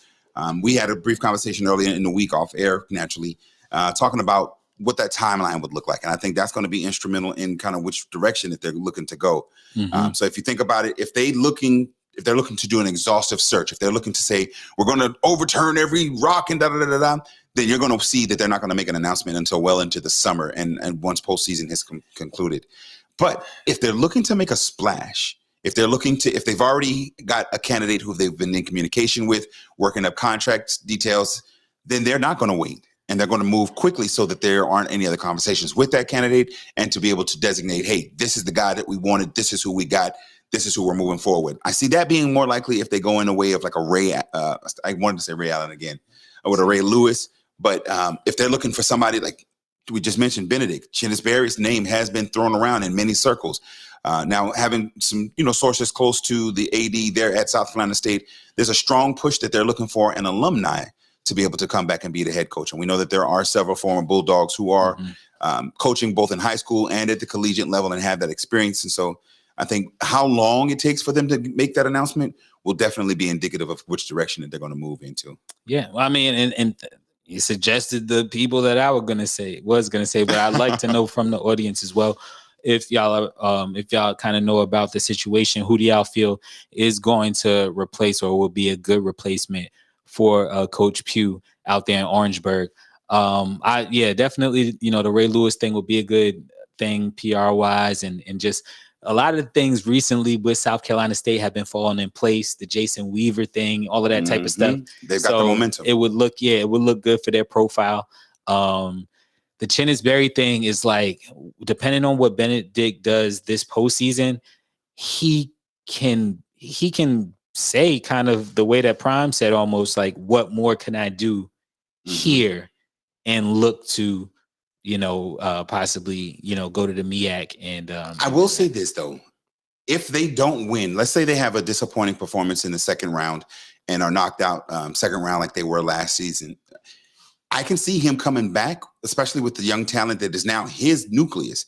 We had a brief conversation earlier in the week off air, naturally, talking about what that timeline would look like. And I think that's going to be instrumental in kind of which direction that they're looking to go. So if you think about it, if they're looking to do an exhaustive search, if they're looking to say, we're going to overturn every rock and then you're going to see that they're not going to make an announcement until well into the summer and once postseason has concluded. But if they're looking to make a splash, if they've already got a candidate who they've been in communication with, working up contract details, then they're not going to wait. And they're going to move quickly so that there aren't any other conversations with that candidate and to be able to designate, hey, this is the guy that we wanted. This is who we got. This is who we're moving forward. I see that being more likely if they go in a way of like a Ray, I wanted to say Ray Allen again, or with a Ray Lewis. But if they're looking for somebody like we just mentioned, Benedict, Chennis Berry's name has been thrown around in many circles. Now, having some, sources close to the AD there at South Carolina State, there's a strong push that they're looking for an alumni to be able to come back and be the head coach. And we know that there are several former Bulldogs who are coaching both in high school and at the collegiate level and have that experience. And so I think how long it takes for them to make that announcement will definitely be indicative of which direction that they're going to move into. Yeah. Well, I mean, and you suggested the people that I was going to say, but I'd like to know from the audience as well. If y'all kind of know about the situation, who do y'all feel is going to replace or will be a good replacement for Coach Pugh out there in Orangeburg? Definitely, the Ray Lewis thing will be a good thing PR wise, and just a lot of the things recently with South Carolina State have been falling in place. The Jason Weaver thing, all of that type of stuff. They've got the momentum. It would look good for their profile. The Chennis Berry thing is like, depending on what Benedict does this postseason, he can say kind of the way that Prime said, almost like, what more can I do here, and look to, possibly, go to the MEAC. And I will say this though, if they don't win, let's say they have a disappointing performance in the second round and are knocked out second round like they were last season, I can see him coming back, especially with the young talent that is now his nucleus.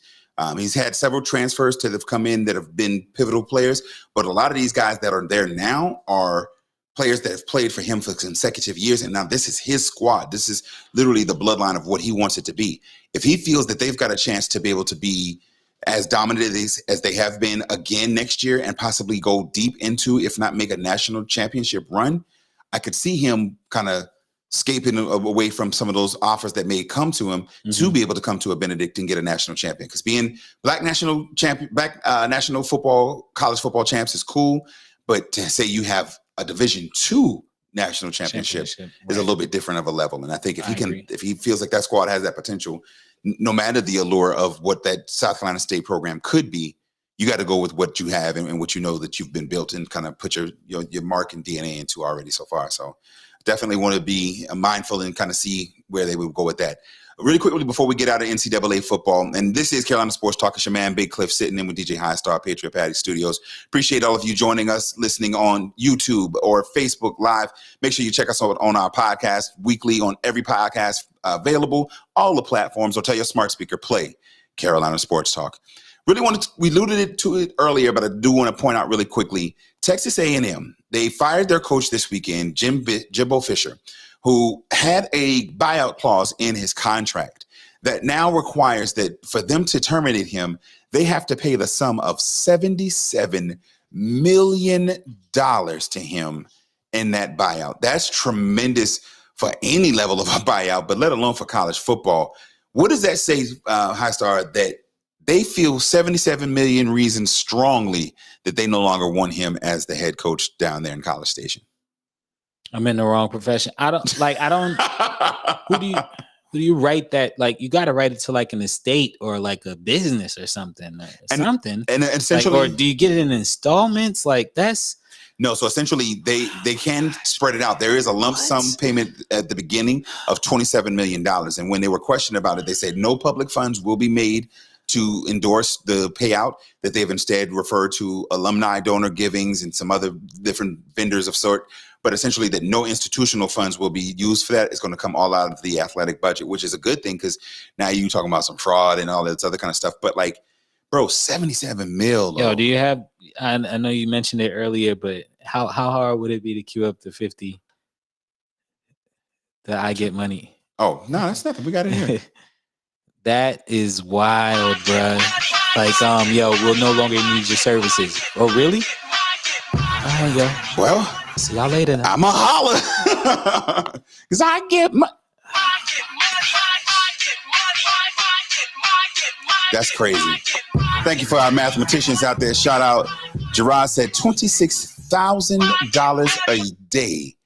He's had several transfers that have come in that have been pivotal players, but a lot of these guys that are there now are players that have played for him for consecutive years. And now this is his squad. This is literally the bloodline of what he wants it to be. If he feels that they've got a chance to be able to be as dominant as they have been again next year and possibly go deep into, if not make a national championship run, I could see him kind of escaping away from some of those offers that may come to him to be able to come to a Benedict and get a national champion. Because being black national champion, national football, college football champs is cool, but to say you have a Division II national championship is a little bit different of a level. And I think if he feels like that squad has that potential, no matter the allure of what that South Carolina State program could be, you got to go with what you have and what you know that you've been built and kind of put your mark and DNA into already so far. So definitely want to be mindful and kind of see where they would go with that. Really quickly before we get out of NCAA football, and this is Carolina Sports Talk. It's your man, Big Cliff, sitting in with DJ Highstar, Patriot Patty Studios. Appreciate all of you joining us, listening on YouTube or Facebook Live. Make sure you check us out on our podcast weekly on every podcast available, all the platforms, or tell your smart speaker, play Carolina Sports Talk. We alluded to it earlier, but I do want to point out really quickly, Texas A&M, they fired their coach this weekend, Jimbo Fisher, who had a buyout clause in his contract that now requires that for them to terminate him, they have to pay the sum of $77 million to him in that buyout. That's tremendous for any level of a buyout, but let alone for college football. What does that say, Highstar, that they feel 77 million reasons strongly that they no longer want him as the head coach down there in College Station? I'm in the wrong profession. I don't. Who do you write that? Like, you got to write it to like an estate or like a business or something. And essentially, or do you get it in installments? Like, that's no. So essentially, they can spread it out. There is a lump sum payment at the beginning of $27 million. And when they were questioned about it, they said no public funds will be made to endorse the payout, that they've instead referred to alumni donor givings and some other different vendors of sort. But essentially that no institutional funds will be used for that. It's going to come all out of the athletic budget, which is a good thing because now you're talking about some fraud and all that other kind of stuff. But like, bro, 77 mil. Yo, do you have I know you mentioned it earlier, but how hard would it be to queue up the 50? That I get money. Oh no, that's nothing. We got it here. That is wild, bruh. Like, yo, we'll no longer need your services. Oh, really? Oh, yo. Well, see y'all later. Now. I'ma holler. Cause I get my. That's crazy. Thank you for our mathematicians out there. Shout out. Gerard said $26,000 a day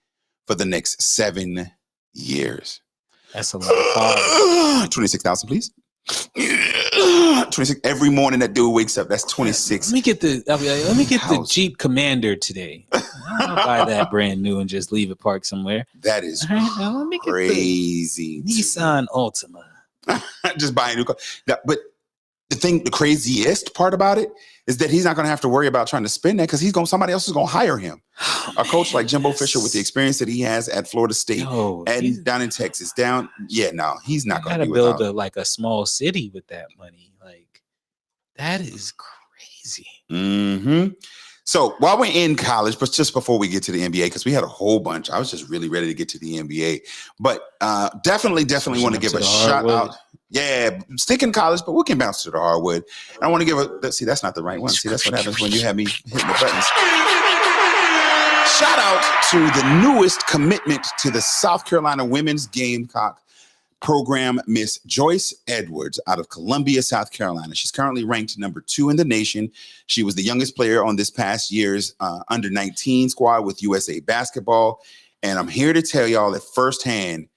for the next 7 years. That's a lot of hard. 26,000, please. 26 every morning that dude wakes up. That's 26. Let me get the Jeep Commander today. I'm gonna buy that brand new and just leave it parked somewhere. That is now let me get crazy. The Nissan Altima. Just buy a new car. But the craziest part about it is that he's not going to have to worry about trying to spend that because somebody else is going to hire him. A coach like Jimbo Fisher with the experience that he has at Florida State and down in Texas, he's not going to build a small city with that money. Like that is crazy. Mm-hmm. So while we're in college, but just before we get to the NBA, because we had a whole bunch, I was just really ready to get to the NBA, but definitely want to give a shout out. Yeah, stick in college, but we can bounce to the hardwood. And I want to give that's not the right one. See, that's what happens when you have me hitting the buttons. Shout out to the newest commitment to the South Carolina women's Gamecock program, Miss Joyce Edwards out of Columbia, South Carolina. She's currently ranked number 2 in the nation. She was the youngest player on this past year's under 19 squad with USA Basketball. And I'm here to tell y'all that firsthand,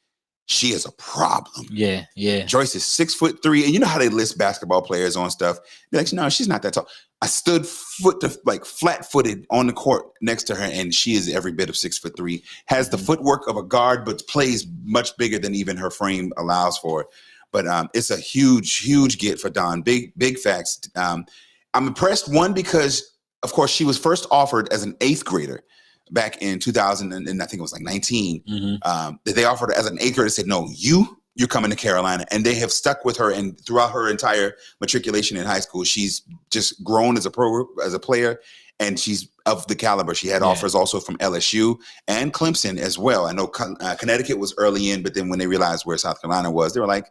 she is a problem. Yeah. Joyce is 6'3", and you know how they list basketball players on stuff. They're like, no, she's not that tall. I stood flat-footed on the court next to her, and she is every bit of 6'3". Has the footwork of a guard, but plays much bigger than even her frame allows for. But it's a huge get for Dawn. Big facts. I'm impressed, one, because of course she was first offered as an 8th grader. Back in 2000, and I think it was like 19, that they offered her as an 8th grader, said, no, you're coming to Carolina. And they have stuck with her, and throughout her entire matriculation in high school, she's just grown as a player, and she's of the caliber. She had offers also from LSU and Clemson as well. I know Connecticut was early in, but then when they realized where South Carolina was, they were like,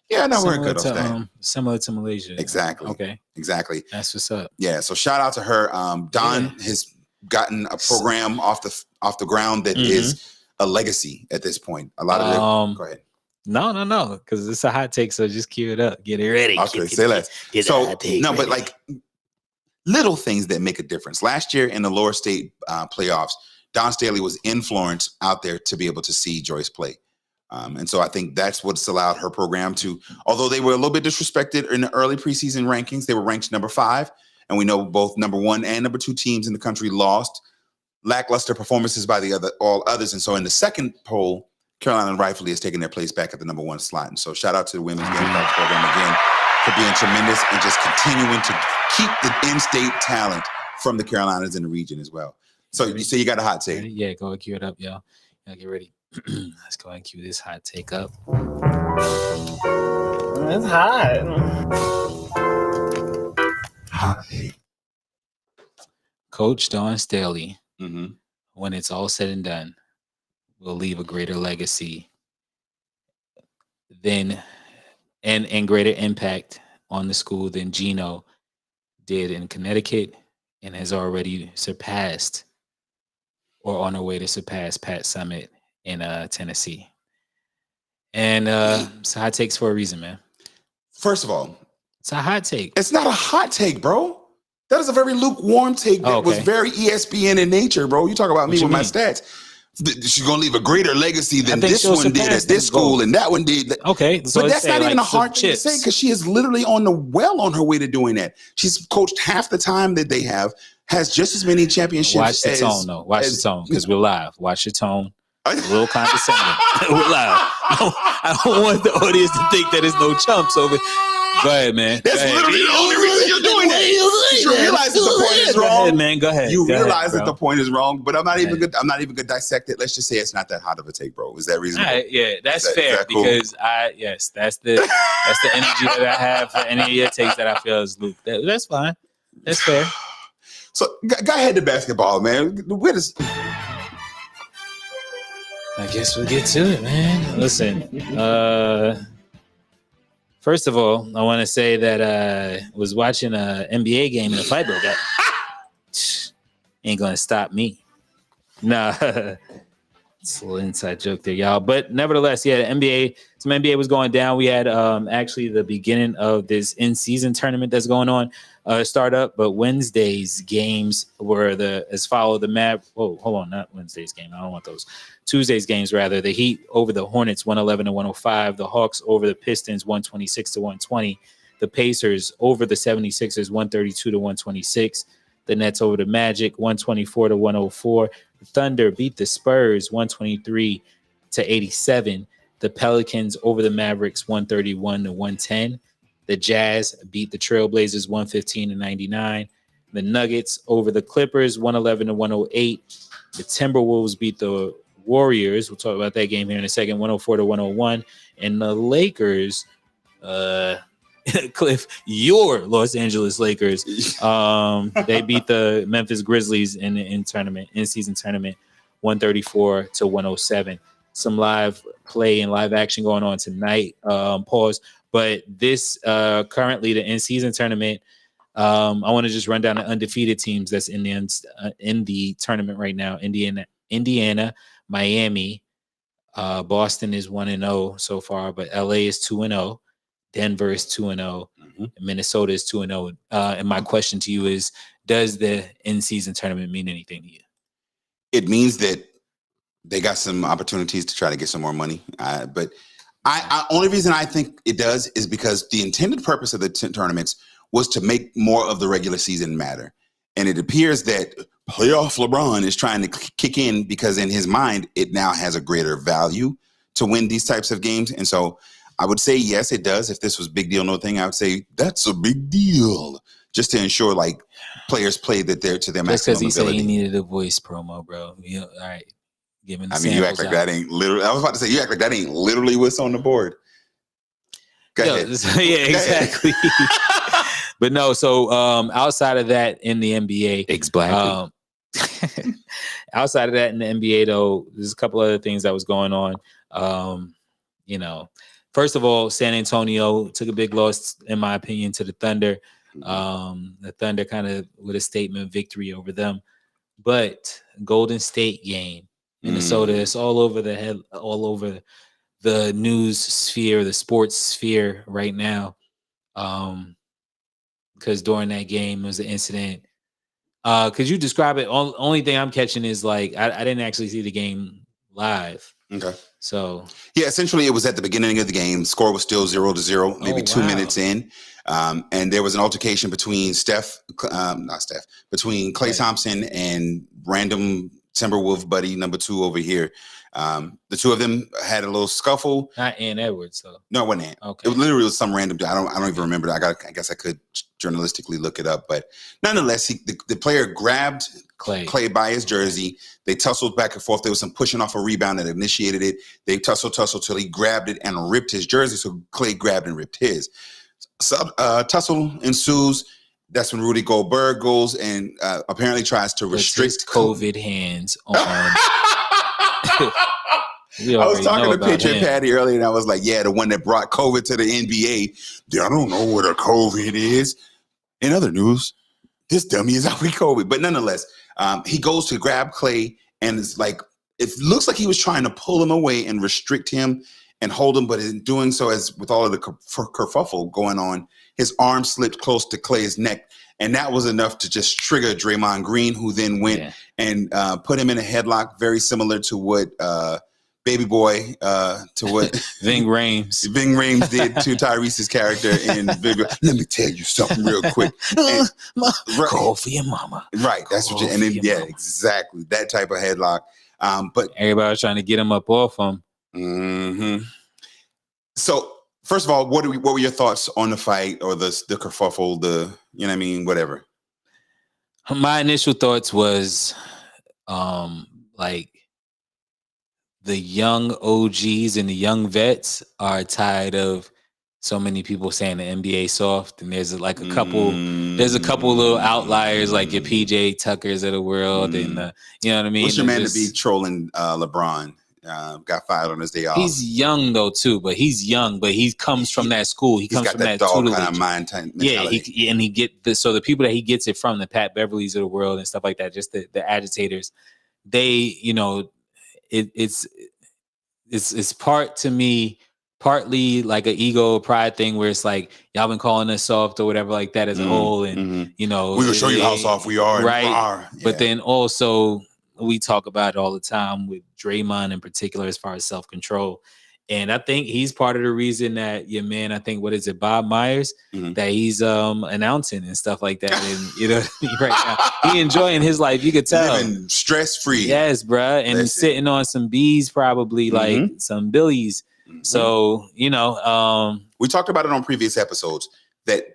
yeah, no, we're good off that. Similar to Malaysia. Exactly. Okay. Exactly. That's what's up. Yeah, so shout out to her. Dawn has gotten a program off the ground that is a legacy at this point. A lot of them. Go ahead. No, because it's a hot take. So just cue it up, get it ready. Okay, say less. So no, but like little things that make a difference. Last year in the Lower State playoffs, Dawn Staley was in Florence out there to be able to see Joyce play. And so I think that's what's allowed her program to, although they were a little bit disrespected in the early preseason rankings, they were ranked number 5. And we know both number 1 and number 2 teams in the country lost lackluster performances by all others. And so in the second poll, Carolina rightfully has taken their place back at the number 1 slot. And so shout out to the Women's Gamecocks program again for being tremendous and just continuing to keep the in-state talent from the Carolinas in the region as well. So you say you got a hot take. Yeah, go and cue it up, y'all. Y'all get ready. Let's go and cue this hot take up. It's hot. Coach Dawn Staley, when it's all said and done, will leave a greater legacy than and greater impact on the school than Gino did in Connecticut, and has already surpassed or on her way to surpass Pat Summitt in Tennessee. And it's a hot takes for a reason, man. First of all, it's a hot take. It's not a hot take, bro. That is a very lukewarm take that was very ESPN in nature, bro. You talk about me with my stats. She's going to leave a greater legacy than this one did at this school and that one did. Okay. So but that's not even a hard thing to say because she is literally on her way to doing that. She's coached half the time that they have, has just as many championships. Watch the tone, though. Watch the tone because we're live. Watch the tone. A little condescending. We're live. I don't want the audience to think that there's no chumps over. Go ahead, man. That's literally the only reason you're doing that. You realize that the point is wrong. Go ahead, man. Go ahead. You realize that the point is wrong, but I'm not even gonna dissect it. Let's just say it's not that hot of a take, bro. Is that reasonable? Right, yeah, that's fair because that's the energy that I have for any of your takes that I feel is Luke. That's fine. That's fair. So go ahead to basketball, man. Where does I guess we'll get to it, man. Listen, first of all, I want to say that I was watching an NBA game and the fight broke out. Ain't gonna stop me. Nah, it's a little inside joke there, y'all. But nevertheless, yeah, the NBA, some NBA was going down. We had actually the beginning of this in-season tournament that's going on start up, but Wednesday's games were as follow. Not Wednesday's game. I don't want those. Tuesday's games, rather. The Heat over the Hornets, 111-105. The Hawks over the Pistons, 126-120. The Pacers over the 76ers, 132-126. The Nets over the Magic, 124-104. The Thunder beat the Spurs, 123-87. The Pelicans over the Mavericks, 131-110. The Jazz beat the Trailblazers, 115-99. The Nuggets over the Clippers, 111-108. The Timberwolves beat the Warriors. We'll talk about that game here in a second, 104-101. And the Lakers, Cliff, your Los Angeles Lakers, they beat the Memphis Grizzlies in the in-season tournament, 134-107. Some live play and live action going on tonight. Pause. But this currently the in-season tournament. I want to just run down the undefeated teams that's in the tournament right now. Indiana, Miami, Boston is 1-0 so far, but LA is 2-0. Denver is 2-0. Minnesota is 2-0. And my question to you is, does the in-season tournament mean anything to you? It means that they got some opportunities to try to get some more money. But I only reason I think it does is because the intended purpose of the tournaments was to make more of the regular season matter. And it appears that playoff LeBron is trying to kick in because in his mind, it now has a greater value to win these types of games. And so I would say, yes, it does. If this was big deal, no thing, I would say that's a big deal just to ensure like players play that they're to their maximum ability. Just because he said he needed a voice promo, bro. All right. You act like that ain't literally. I was about to say, you act like that ain't literally what's on the board. Go ahead. Yeah, exactly. But no, so outside of that in the NBA, outside of that in the NBA, though, there's a couple other things that was going on. First of all, San Antonio took a big loss, in my opinion, to the Thunder. The Thunder kind of with a statement victory over them. But Golden State game, Minnesota, it's all over the news sphere, the sports sphere right now. Because during that game was an incident. Could you describe it? Only thing I'm catching is like I didn't actually see the game live. Okay. So yeah, essentially it was at the beginning of the game. Score was still 0-0, maybe 2 minutes in. And there was an altercation between between Klay Thompson and random Timberwolf buddy number 2 over here. The two of them had a little scuffle. Not Ant Edwards, though. No, it wasn't Ant. Okay. It literally was some random dude. I don't even remember. I guess I could journalistically look it up, but nonetheless, the player grabbed Klay by his jersey. They tussled back and forth. There was some pushing off a rebound that initiated it. They tussled till he grabbed it and ripped his jersey. So Klay grabbed and ripped his. Tussle ensues. That's when Rudy Gobert goes and apparently tries to restrict COVID hands on. I was talking to Pitcher Patty earlier, and I was like, yeah, the one that brought COVID to the NBA. I don't know what a COVID is. In other news, this dummy is out with COVID. But nonetheless, he goes to grab Klay, and it's like, it looks like he was trying to pull him away and restrict him and hold him, but in doing so, as with all of the kerfuffle going on, his arm slipped close to Klay's neck. And that was enough to just trigger Draymond Green, who then went and put him in a headlock, very similar to what Baby Boy, to what Ving Rhames did to Tyrese's character in Big. Let me tell you something real quick. Call for your mama. Right. That's what. And then, exactly that type of headlock. But everybody was trying to get him up off him. Mm-hmm. So, first of all, what were your thoughts on the fight or the kerfuffle, whatever? My initial thoughts was like the young OGs and the young vets are tired of so many people saying the NBA soft, and there's like a couple little outliers like your PJ Tuckers of the world, and you know what I mean. What's your man to be trolling LeBron? Got fired on his day off. He's young though too, but he comes from that school. He comes got from that that dog tutelage. kind of mind mentality. Yeah, he get the people that he gets it from, the Pat Beverleys of the world and stuff like that, just the agitators. They, you know, it's part to me. Partly like an ego pride thing where it's like, y'all been calling us soft or whatever like that as a whole. And, you know, we're going to show you how soft we are. Right. Yeah. But then also we talk about it all the time with Draymond in particular, as far as self-control. And I think he's part of the reason that your man, I think, what is it, Bob Myers, that he's announcing and stuff like that. And, you know, right now, he enjoying his life. You could tell. Living stress-free. Yes, bruh. And sitting on some B's, probably like some Billies. So, you know, we talked about it on previous episodes that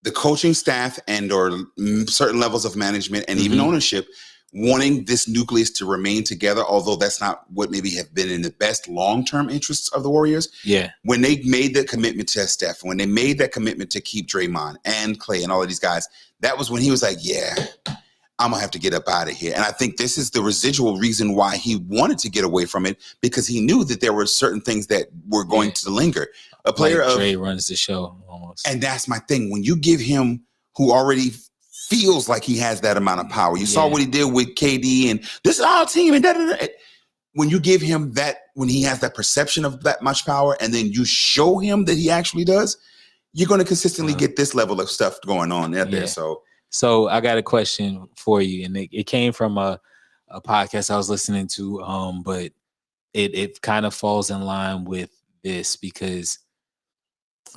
the coaching staff and or certain levels of management and even ownership wanting this nucleus to remain together, although that's not what maybe have been in the best long-term interests of the Warriors. Yeah. When they made that commitment to Steph, when they made that commitment to keep Draymond and Clay and all of these guys, that was when he was like, yeah, I'm going to have to get up out of here. And I think this is the residual reason why he wanted to get away from it, because he knew that there were certain things that were going to linger. A player like of Dre runs the show almost. And that's my thing. When you give him who already feels like he has that amount of power, you saw what he did with KD and this is our team and da-da-da. When you give him that, when he has that perception of that much power, and then you show him that he actually does, you're going to consistently get this level of stuff going on out there. So I got a question for you, and it came from a podcast I was listening to, but it kind of falls in line with this because,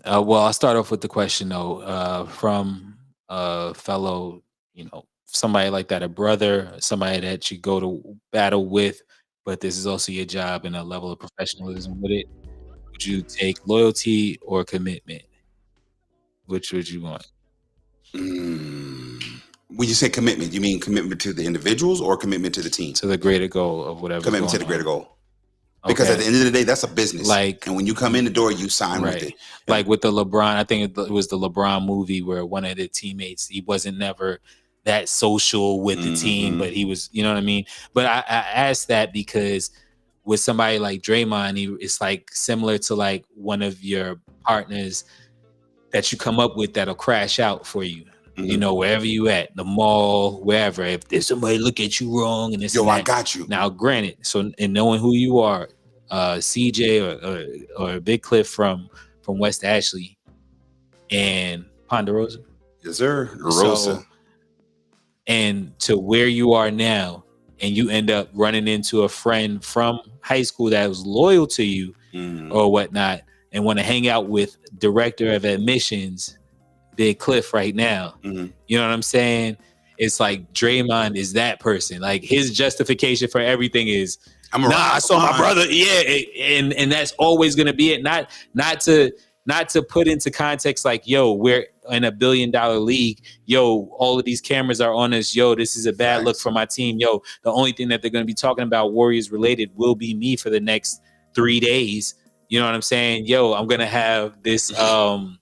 well, I'll start off with the question though, from a fellow, you know, somebody like that, a brother, somebody that you go to battle with, but this is also your job and a level of professionalism with it. Would you take loyalty or commitment? Which would you want? When you say commitment, you mean commitment to the individuals or commitment to the team? To the greater goal of whatever. Commitment to the greater goal. Because at the end of the day, that's a business. Like, and when you come in the door, you sign with it. Like with the LeBron, I think it was the LeBron movie where one of the teammates, he wasn't never that social with the team, but he was, you know what I mean? But I asked that because with somebody like Draymond, it's like similar to like one of your partners that you come up with that'll crash out for you. You know, wherever you at, the mall, wherever. If there's somebody look at you wrong and this, I got you. Now, granted, so and knowing who you are, CJ or Big Cliff from West Ashley and Ponderosa. Yes, sir. Rosa. So, and to where you are now, and you end up running into a friend from high school that was loyal to you or whatnot, and want to hang out with director of admissions, Big Cliff, right now. You know what I'm saying? It's like Draymond is that person. Like his justification for everything is, I saw my brother. Yeah, and that's always gonna be it. Not to put into context like, yo, we're in $1 billion league. Yo, all of these cameras are on us. Yo, this is a bad look for my team. Yo, the only thing that they're gonna be talking about Warriors related will be me for the next 3 days. You know what I'm saying? Yo, I'm gonna have this. I'm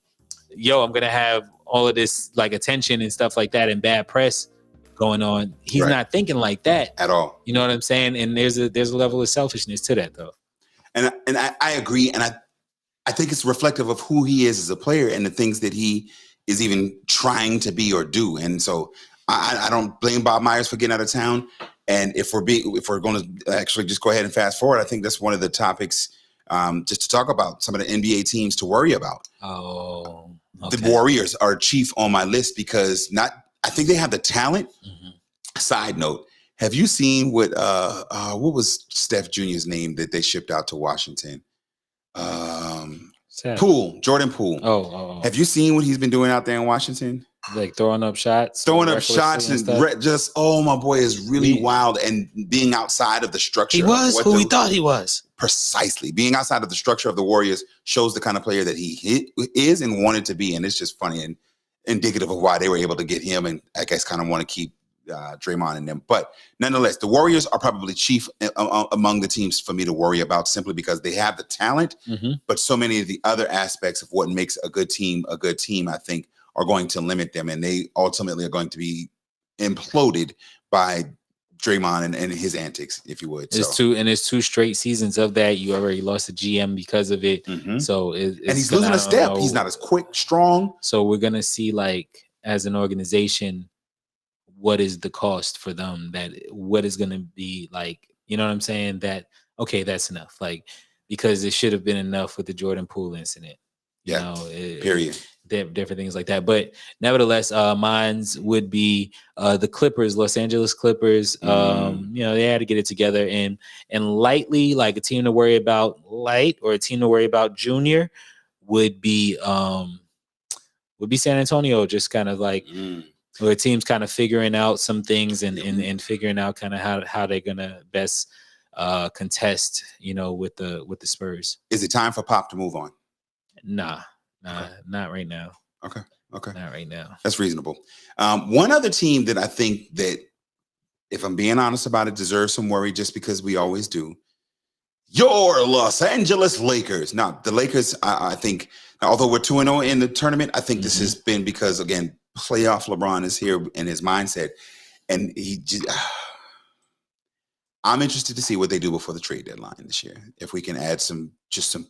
gonna have all of this like attention and stuff like that and bad press going on. He's not thinking like that at all. You know what I'm saying? And there's a level of selfishness to that though. And I agree. And I think it's reflective of who he is as a player and the things that he is even trying to be or do. And so I don't blame Bob Myers for getting out of town. And if we're going to actually just go ahead and fast forward, I think that's one of the topics just to talk about some of the NBA teams to worry about. Oh, okay. The Warriors are chief on my list because I think they have the talent. Side note, have you seen what was Steph Jr.'s name that they shipped out to Washington? Jordan Poole. Oh. Have you seen what he's been doing out there in Washington? Like throwing up shots and just, my boy is really wild, and being outside of the structure. He was who he thought he was. Precisely. Being outside of the structure of the Warriors shows the kind of player that he is and wanted to be. And it's just funny and indicative of why they were able to get him and I guess kind of want to keep Draymond and them. But nonetheless, the Warriors are probably chief among the teams for me to worry about, simply because they have the talent, but so many of the other aspects of what makes a good team, I think, are going to limit them, and they ultimately are going to be imploded by Draymond and his antics, if you would. It's two straight seasons of that. You already lost a GM because of it. So and he's losing a step. He's not as quick, strong. So we're gonna see, like, as an organization, what is the cost for them? What is gonna be like? You know what I'm saying? That okay, that's enough. Like, because it should have been enough with the Jordan Poole incident. You know, period. Different things like that. But nevertheless, mine's would be the Clippers, Los Angeles Clippers. You know, they had to get it together, and lightly, like a team to worry about or a team to worry about junior would be San Antonio, just kind of like where teams kind of figuring out some things and figuring out kind of how they're gonna best contest, you know, with the Spurs. Is it time for Pop to move on? Nah, not right now. Okay. Not right now. That's reasonable. One other team that I think that, if I'm being honest about it, deserves some worry, just because we always do. Your Los Angeles Lakers. Now, the Lakers, I think, although we're 2-0 in the tournament, I think this has been because, again, playoff LeBron is here in his mindset. And I'm interested to see what they do before the trade deadline this year. If we can add some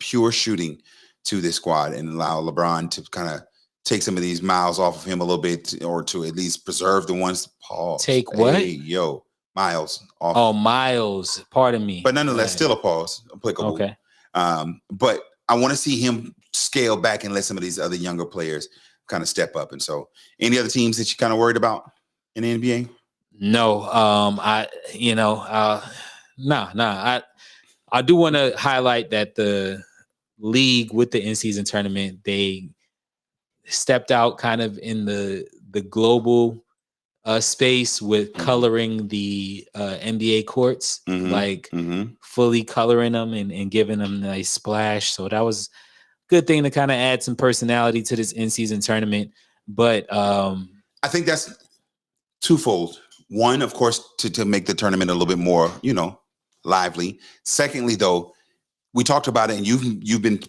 pure shooting to this squad and allow LeBron to kind of take some of these miles off of him a little bit, or to at least preserve the ones. Pause. Take what? Miles off. Oh, Miles. Pardon me. But nonetheless, still a pause. Applicable. Okay. But I want to see him scale back and let some of these other younger players kind of step up. And so, any other teams that you kind of worried about in the NBA? No. I do want to highlight that the league with the in-season tournament, they stepped out kind of in the global space with coloring the NBA courts, fully coloring them and giving them a nice splash. So that was a good thing to kind of add some personality to this in-season tournament. But I think that's twofold. One, of course, to make the tournament a little bit more, lively. Secondly, though, we talked about it, and you've been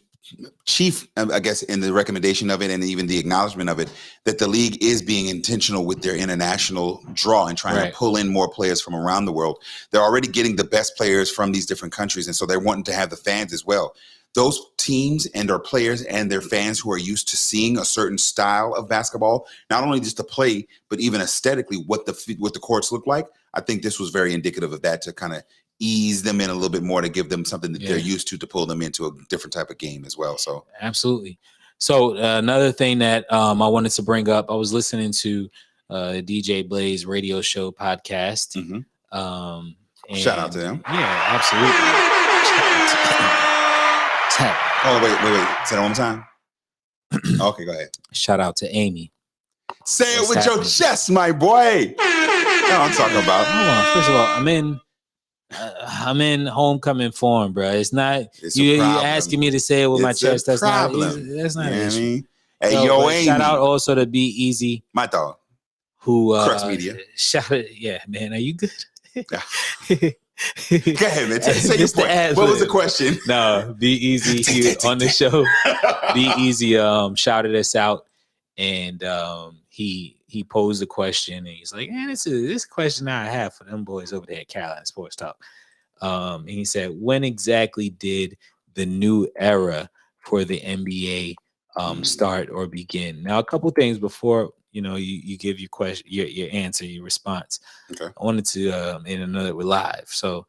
chief, I guess, in the recommendation of it and even the acknowledgement of it, that the league is being intentional with their international draw and trying to pull in more players from around the world. They're already getting the best players from these different countries, and so they're wanting to have the fans as well. Those teams and our players and their fans who are used to seeing a certain style of basketball, not only just to play, but even aesthetically what the courts look like, I think this was very indicative of that, to kind of ease them in a little bit more, to give them something that they're used to pull them into a different type of game as well. So absolutely. So another thing that I wanted to bring up, I was listening to DJ Blaze radio show podcast. Shout out to them. Yeah, absolutely. Oh, wait. Say that one more time. Okay, go ahead. Shout out to Amy. Say it with your chest, my boy. That's what I'm talking about. Hold on. First of all, I'm in homecoming form, bro. It's not you asking me to say it with my chest. That's not an issue. Hey, Amy. Shout out also to Be Easy, my dog, who Crux Media. Shout out, man. Are you good? Go ahead, man. Say your point. What was the question? No, Be Easy on the show. Be Easy shouted us out, and he posed a question, and he's like, "Man, this question I have for them boys over there at Carolina Sports Talk." And he said, "When exactly did the new era for the NBA start or begin?" Now, a couple things before you give your question, your answer, your response. Okay. I wanted to know we're live, so.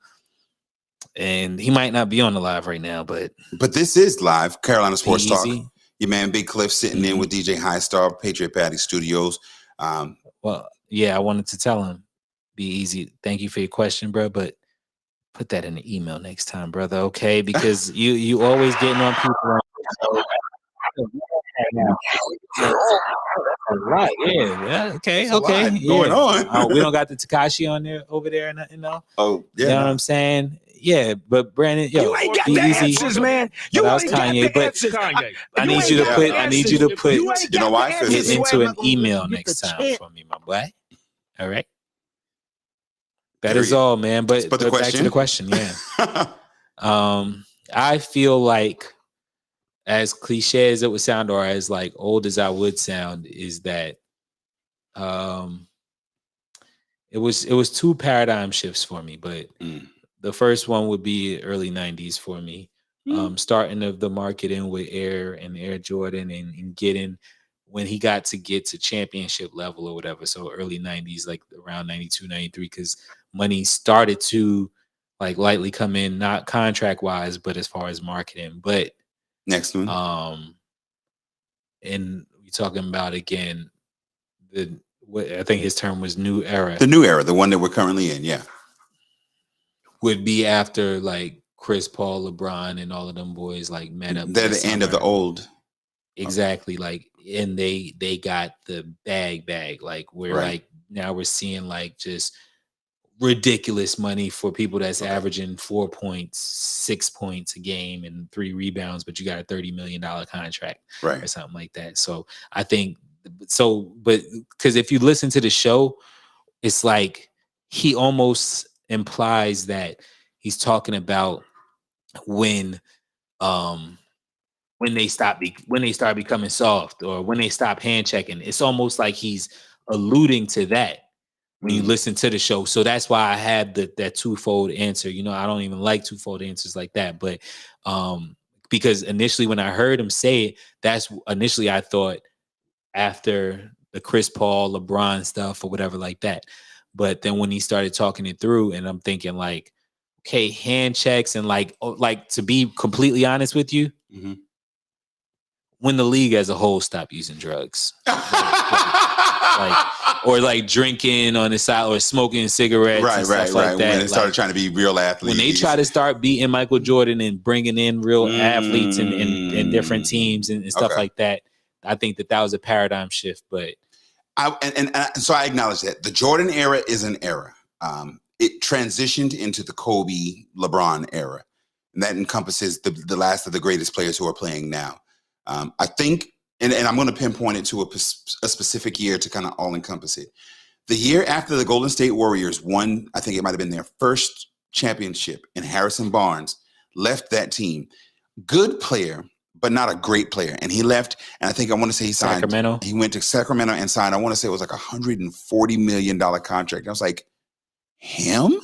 And he might not be on the live right now, but this is live. Carolina Sports Talk. Your man Big Cliff sitting in with DJ High Star, Patriot Patty Studios. Well, yeah, I wanted to tell him, Be Easy. Thank you for your question, bro, but put that in the email next time, brother. Okay, because you always getting on people. Right, yeah, okay. Going on. We don't got the Tekashi over there, or nothing, no. Oh, yeah. You know what I'm saying? Yeah, but Brandon, you ain't got the answers, man. You ain't got the answers. I need you to put You know why? it into an email next time for me, my boy. All right. That is all, man. But the back to the question, yeah. I feel like, as cliche as it would sound, or as like old as I would sound, is that it was two paradigm shifts for me. But the first one would be early 90s for me. Starting of the marketing with Air and Air Jordan and getting when he got to championship level or whatever. So early 90s, like around 92, 93, because money started to like lightly come in, not contract wise, but as far as marketing. But next one. And we're talking about again what I think his term was new era. The new era, the one that we're currently in, yeah. Would be after like Chris Paul, LeBron, and all of them boys like met up. They're the end of the old. Exactly. Like, and they got the bag, like we're like now we're seeing like just ridiculous money for people that's averaging 4 points, 6 points a game and 3 rebounds, but you got a $30 million contract or something like that. So I think but because if you listen to the show, it's like he almost implies that he's talking about when they start becoming soft or when they stop hand checking. It's almost like he's alluding to that when you listen to the show. So that's why I had that twofold answer. You know, I don't even like twofold answers like that, but because initially when I heard him say it, that's initially I thought after the Chris Paul, LeBron stuff or whatever like that. But then when he started talking it through, and I'm thinking like, okay, hand checks and like to be completely honest with you, when the league as a whole stopped using drugs, or like drinking on the side or smoking cigarettes, and stuff like that. When they started trying to be real athletes, when they try to start beating Michael Jordan and bringing in real athletes and different teams and stuff like that, I think that was a paradigm shift. But so I acknowledge that the Jordan era is an era. It transitioned into the Kobe, LeBron era, and that encompasses the last of the greatest players who are playing now. I think, and I'm going to pinpoint it to a specific year to kind of all encompass it. The year after the Golden State Warriors won, I think it might have been their first championship, and Harrison Barnes left that team. Good player, but not a great player. And he left, and I want to say he signed. Sacramento. He went to Sacramento and signed, I want to say it was like $140 million contract. I was like, him?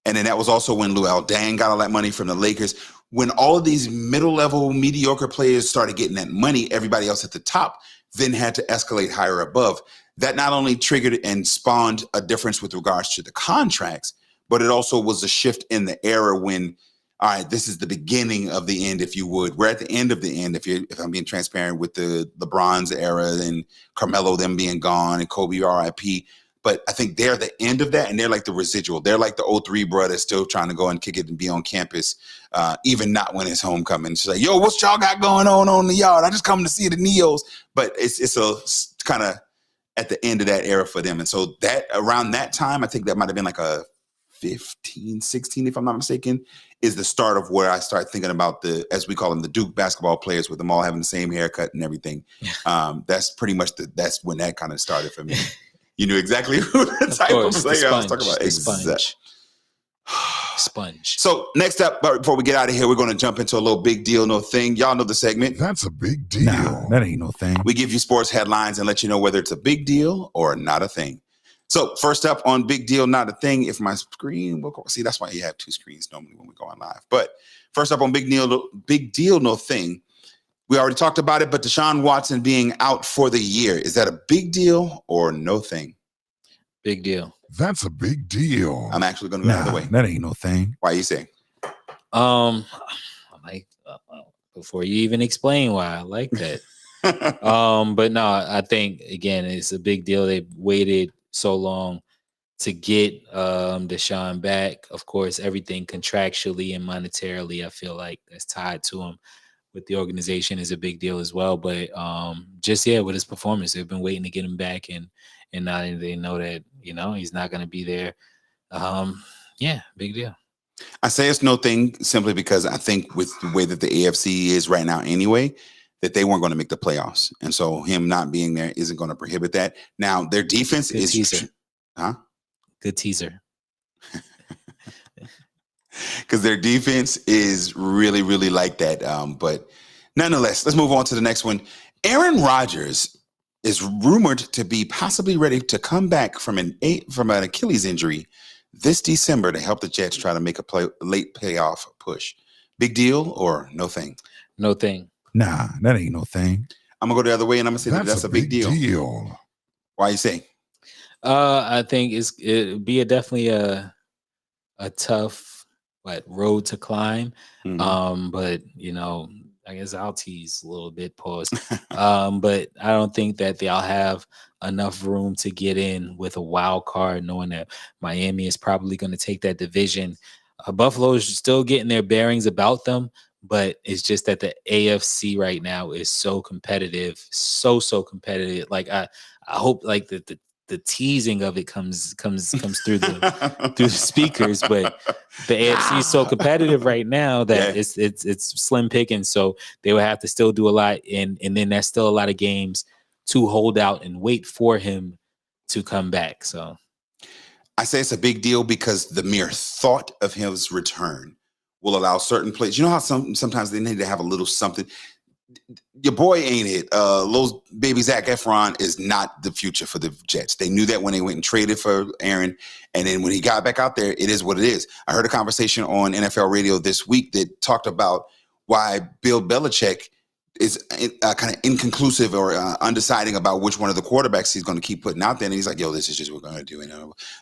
And then that was also when Luol Deng got all that money from the Lakers. When all of these middle-level, mediocre players started getting that money, everybody else at the top then had to escalate higher above. That not only triggered and spawned a difference with regards to the contracts, but it also was a shift in the era when, all right, this is the beginning of the end, if you would. We're at the end of the end, if I'm being transparent, with the LeBron's era and Carmelo, them being gone, and Kobe RIP. But I think they're the end of that, and they're like the residual. They're like the 03 brothers still trying to go and kick it and be on campus, even not when it's homecoming. She's like, yo, what y'all got going on the yard? I just come to see the Neos. But it's a kind of at the end of that era for them. And so that around that time, I think that might have been like a 15, 16, if I'm not mistaken, is the start of where I start thinking about as we call them, the Duke basketball players, with them all having the same haircut and everything. That's pretty much that's when that kind of started for me. You knew exactly who the type of player I was talking about. Sponge. So next up, but before we get out of here, we're going to jump into a little big deal, no thing. Y'all know the segment. That's a big deal. Nah, that ain't no thing. We give you sports headlines and let you know whether it's a big deal or not a thing. So first up on big deal, not a thing. If my screen will go, see, that's why you have two screens normally when we go on live. But first up on big deal, no thing. We already talked about it, but Deshaun Watson being out for the year, is that a big deal or no thing? Big deal. That's a big deal. I'm actually going to go the other way. That ain't no thing. Why you say? Before you even explain why I like that. But no, I think again it's a big deal. They waited so long to get Deshaun back. Of course, everything contractually and monetarily, I feel like that's tied to him with the organization is a big deal as well. But with his performance, they've been waiting to get him back, and now they know that he's not going to be there. Big deal. I say it's no thing simply because I think with the way that the AFC is right now anyway, that they weren't going to make the playoffs. And so him not being there isn't going to prohibit that. Now, their defense Good is... teaser. Huh? Good teaser. Because their defense is really, really like that. But nonetheless, let's move on to the next one. Aaron Rodgers is rumored to be possibly ready to come back from an Achilles injury this December to help the Jets try to make a late playoff push. Big deal or no thing? No thing. Nah, that ain't no thing. I'm gonna go the other way and I'm gonna say that's a big deal. Why you say? I think it'd be definitely a tough road to climb. Mm-hmm. But I guess I'll tease a little bit, pause. But I don't think that they'll have enough room to get in with a wild card, knowing that Miami is probably going to take that division. Buffalo is still getting their bearings about them, but it's just that the AFC right now is so competitive, so competitive. Like I hope like the teasing of it comes through the speakers, but the AFC is so competitive right now that it's slim pickings. So they would have to still do a lot, and then there's still a lot of games to hold out and wait for him to come back. So I say it's a big deal because the mere thought of his return will allow certain players. You know how sometimes they need to have a little something. Your boy ain't it. Little baby Zac Efron is not the future for the Jets. They knew that when they went and traded for Aaron. And then when he got back out there, it is what it is. I heard a conversation on NFL radio this week that talked about why Bill Belichick is kind of inconclusive or undeciding about which one of the quarterbacks he's going to keep putting out there. And he's like, yo, this is just what we're going to do.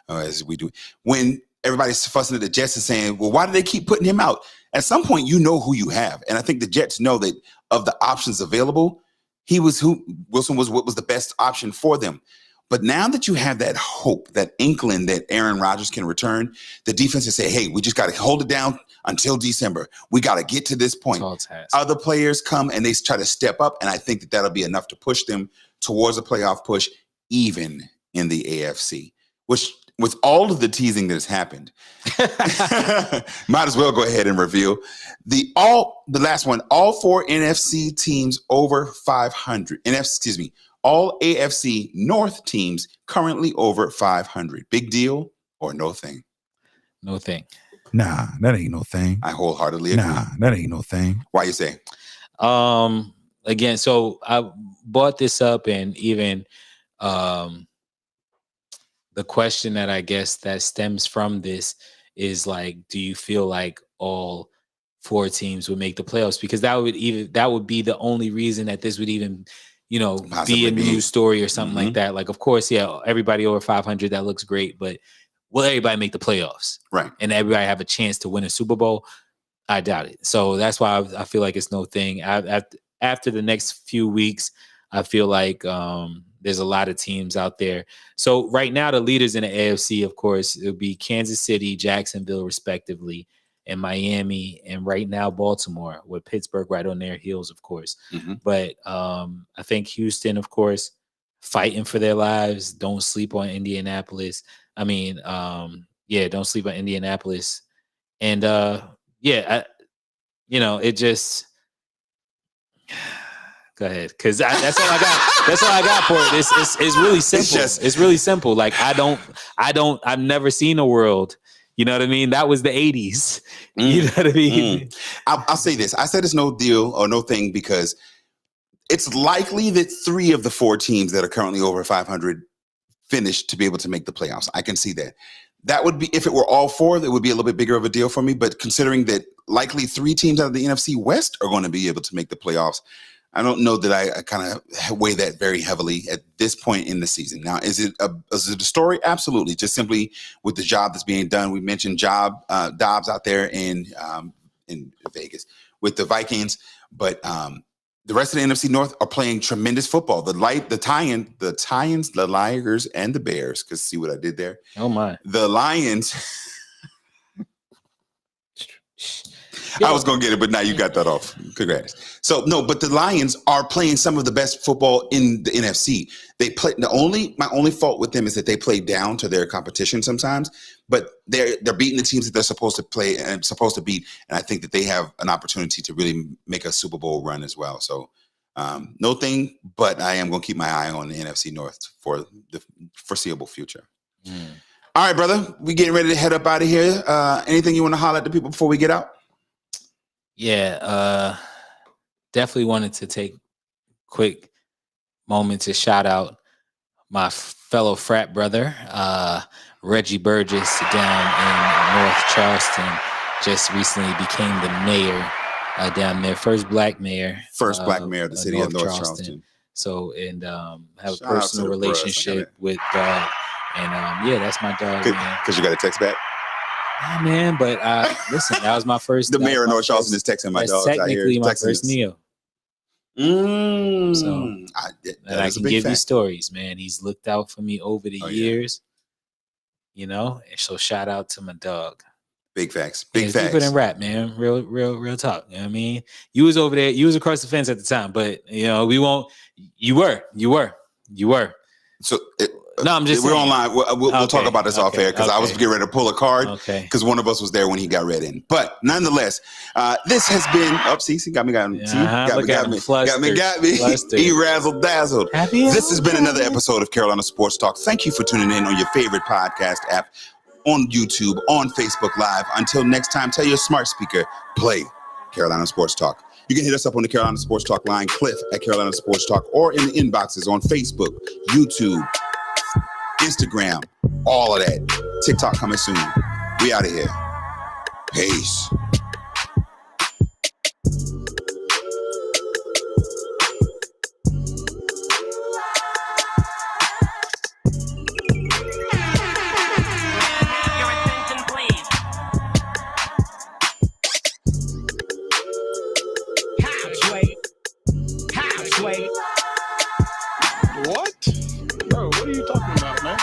As we do. When everybody's fussing at the Jets and saying, well, why do they keep putting him out? At some point, you know who you have. And I think the Jets know that of the options available, Wilson was what was the best option for them. But now that you have that hope, that inkling that Aaron Rodgers can return, the defense is say, hey, we just got to hold it down until December. We got to get to this point. Other players come and they try to step up, and I think that that'll be enough to push them towards a playoff push, even in the AFC, which with all of the teasing that has happened, might as well go ahead and reveal the last one, all 4 NFC teams over 500. All AFC North teams currently over 500. Big deal or no thing? No thing. Nah, that ain't no thing. I wholeheartedly agree. Nah, that ain't no thing. Why you say? Again, so I brought this up, and even the question that I guess that stems from this is like, do you feel like all 4 teams would make the playoffs? Because that would be the only reason that this would even be a news story or something like that. Like, of course, everybody over 500, that looks great, but will everybody make the playoffs? Right. And everybody have a chance to win a Super Bowl? I doubt it. So that's why I feel like it's no thing. After the next few weeks, I feel like there's a lot of teams out there. So right now, the leaders in the AFC, of course, it would be Kansas City, Jacksonville, respectively, and Miami, and right now Baltimore, with Pittsburgh right on their heels, of course. Mm-hmm. But I think Houston, of course, fighting for their lives. Don't sleep on Indianapolis. Don't sleep on Indianapolis. And it just go ahead, because that's all I got. That's all I got for it. It's really simple. It's really simple. Like I've never seen a world. You know what I mean? That was the 80s. You know what I mean? I'll say this. I said it's no deal or no thing because it's likely that 3 of the 4 teams that are currently over 500 finish to be able to make the playoffs. I can see that. That would be, if it were all 4, it would be a little bit bigger of a deal for me. But considering that likely 3 teams out of the NFC West are going to be able to make the playoffs, I don't know that I kind of weigh that very heavily at this point in the season. Now, is it a story? Absolutely. Just simply with the job that's being done. We mentioned Dobbs out there in Vegas with the Vikings, but the rest of the NFC North are playing tremendous football. The Lions, the Ligers, and the Bears. Because see what I did there? Oh my! The Lions. I was going to get it, but now you got that off. Congrats. So, no, but the Lions are playing some of the best football in the NFC. They play. My only fault with them is that they play down to their competition sometimes, but they're beating the teams that they're supposed to play and supposed to beat. And I think that they have an opportunity to really make a Super Bowl run as well. So, no thing, but I am going to keep my eye on the NFC North for the foreseeable future. All right, brother. We getting ready to head up out of here. Anything you want to holler at the people before we get out? Yeah, definitely wanted to take a quick moment to shout out my fellow frat brother, Reggie Burgess, down in North Charleston. Just recently became the mayor down there, first black mayor of the city of North Charleston. So, and have Shout a personal relationship with dog. And yeah, that's my dog, man. Because you got a text back? Yeah, man, but listen, that was my first. The mayor of North Charleston is texting my dogs out here. Technically my first Neo. So, I can give you stories, man. He's looked out for me over the years, you know. And so shout out to my dog. Big facts. Big facts. Deeper than rap, man. Real talk. You know what I mean? You was over there. You was across the fence at the time, but you know we won't. You were. So no, I'm just. We're saying. online. We'll talk about this off air because I was getting ready to pull a card. Okay. Because one of us was there when he got read in. But nonetheless, this has been See, got me. Got me. He razzle dazzled. This has been another episode of Carolina Sports Talk. Thank you for tuning in on your favorite podcast app, on YouTube, on Facebook Live. Until next time, tell your smart speaker, play Carolina Sports Talk. You can hit us up on the Carolina Sports Talk line, Cliff at Carolina Sports Talk, or in the inboxes on Facebook, YouTube, Instagram, all of that. TikTok coming soon. We out of here. Peace. What? Bro, what are you talking about, man?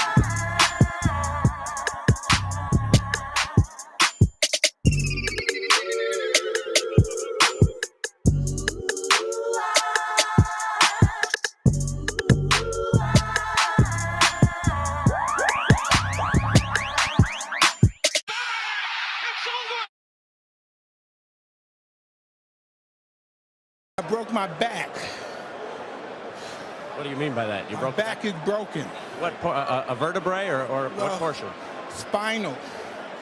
I broke my back. What do you mean by that? My back is broken. What, a vertebrae or what portion? Spinal.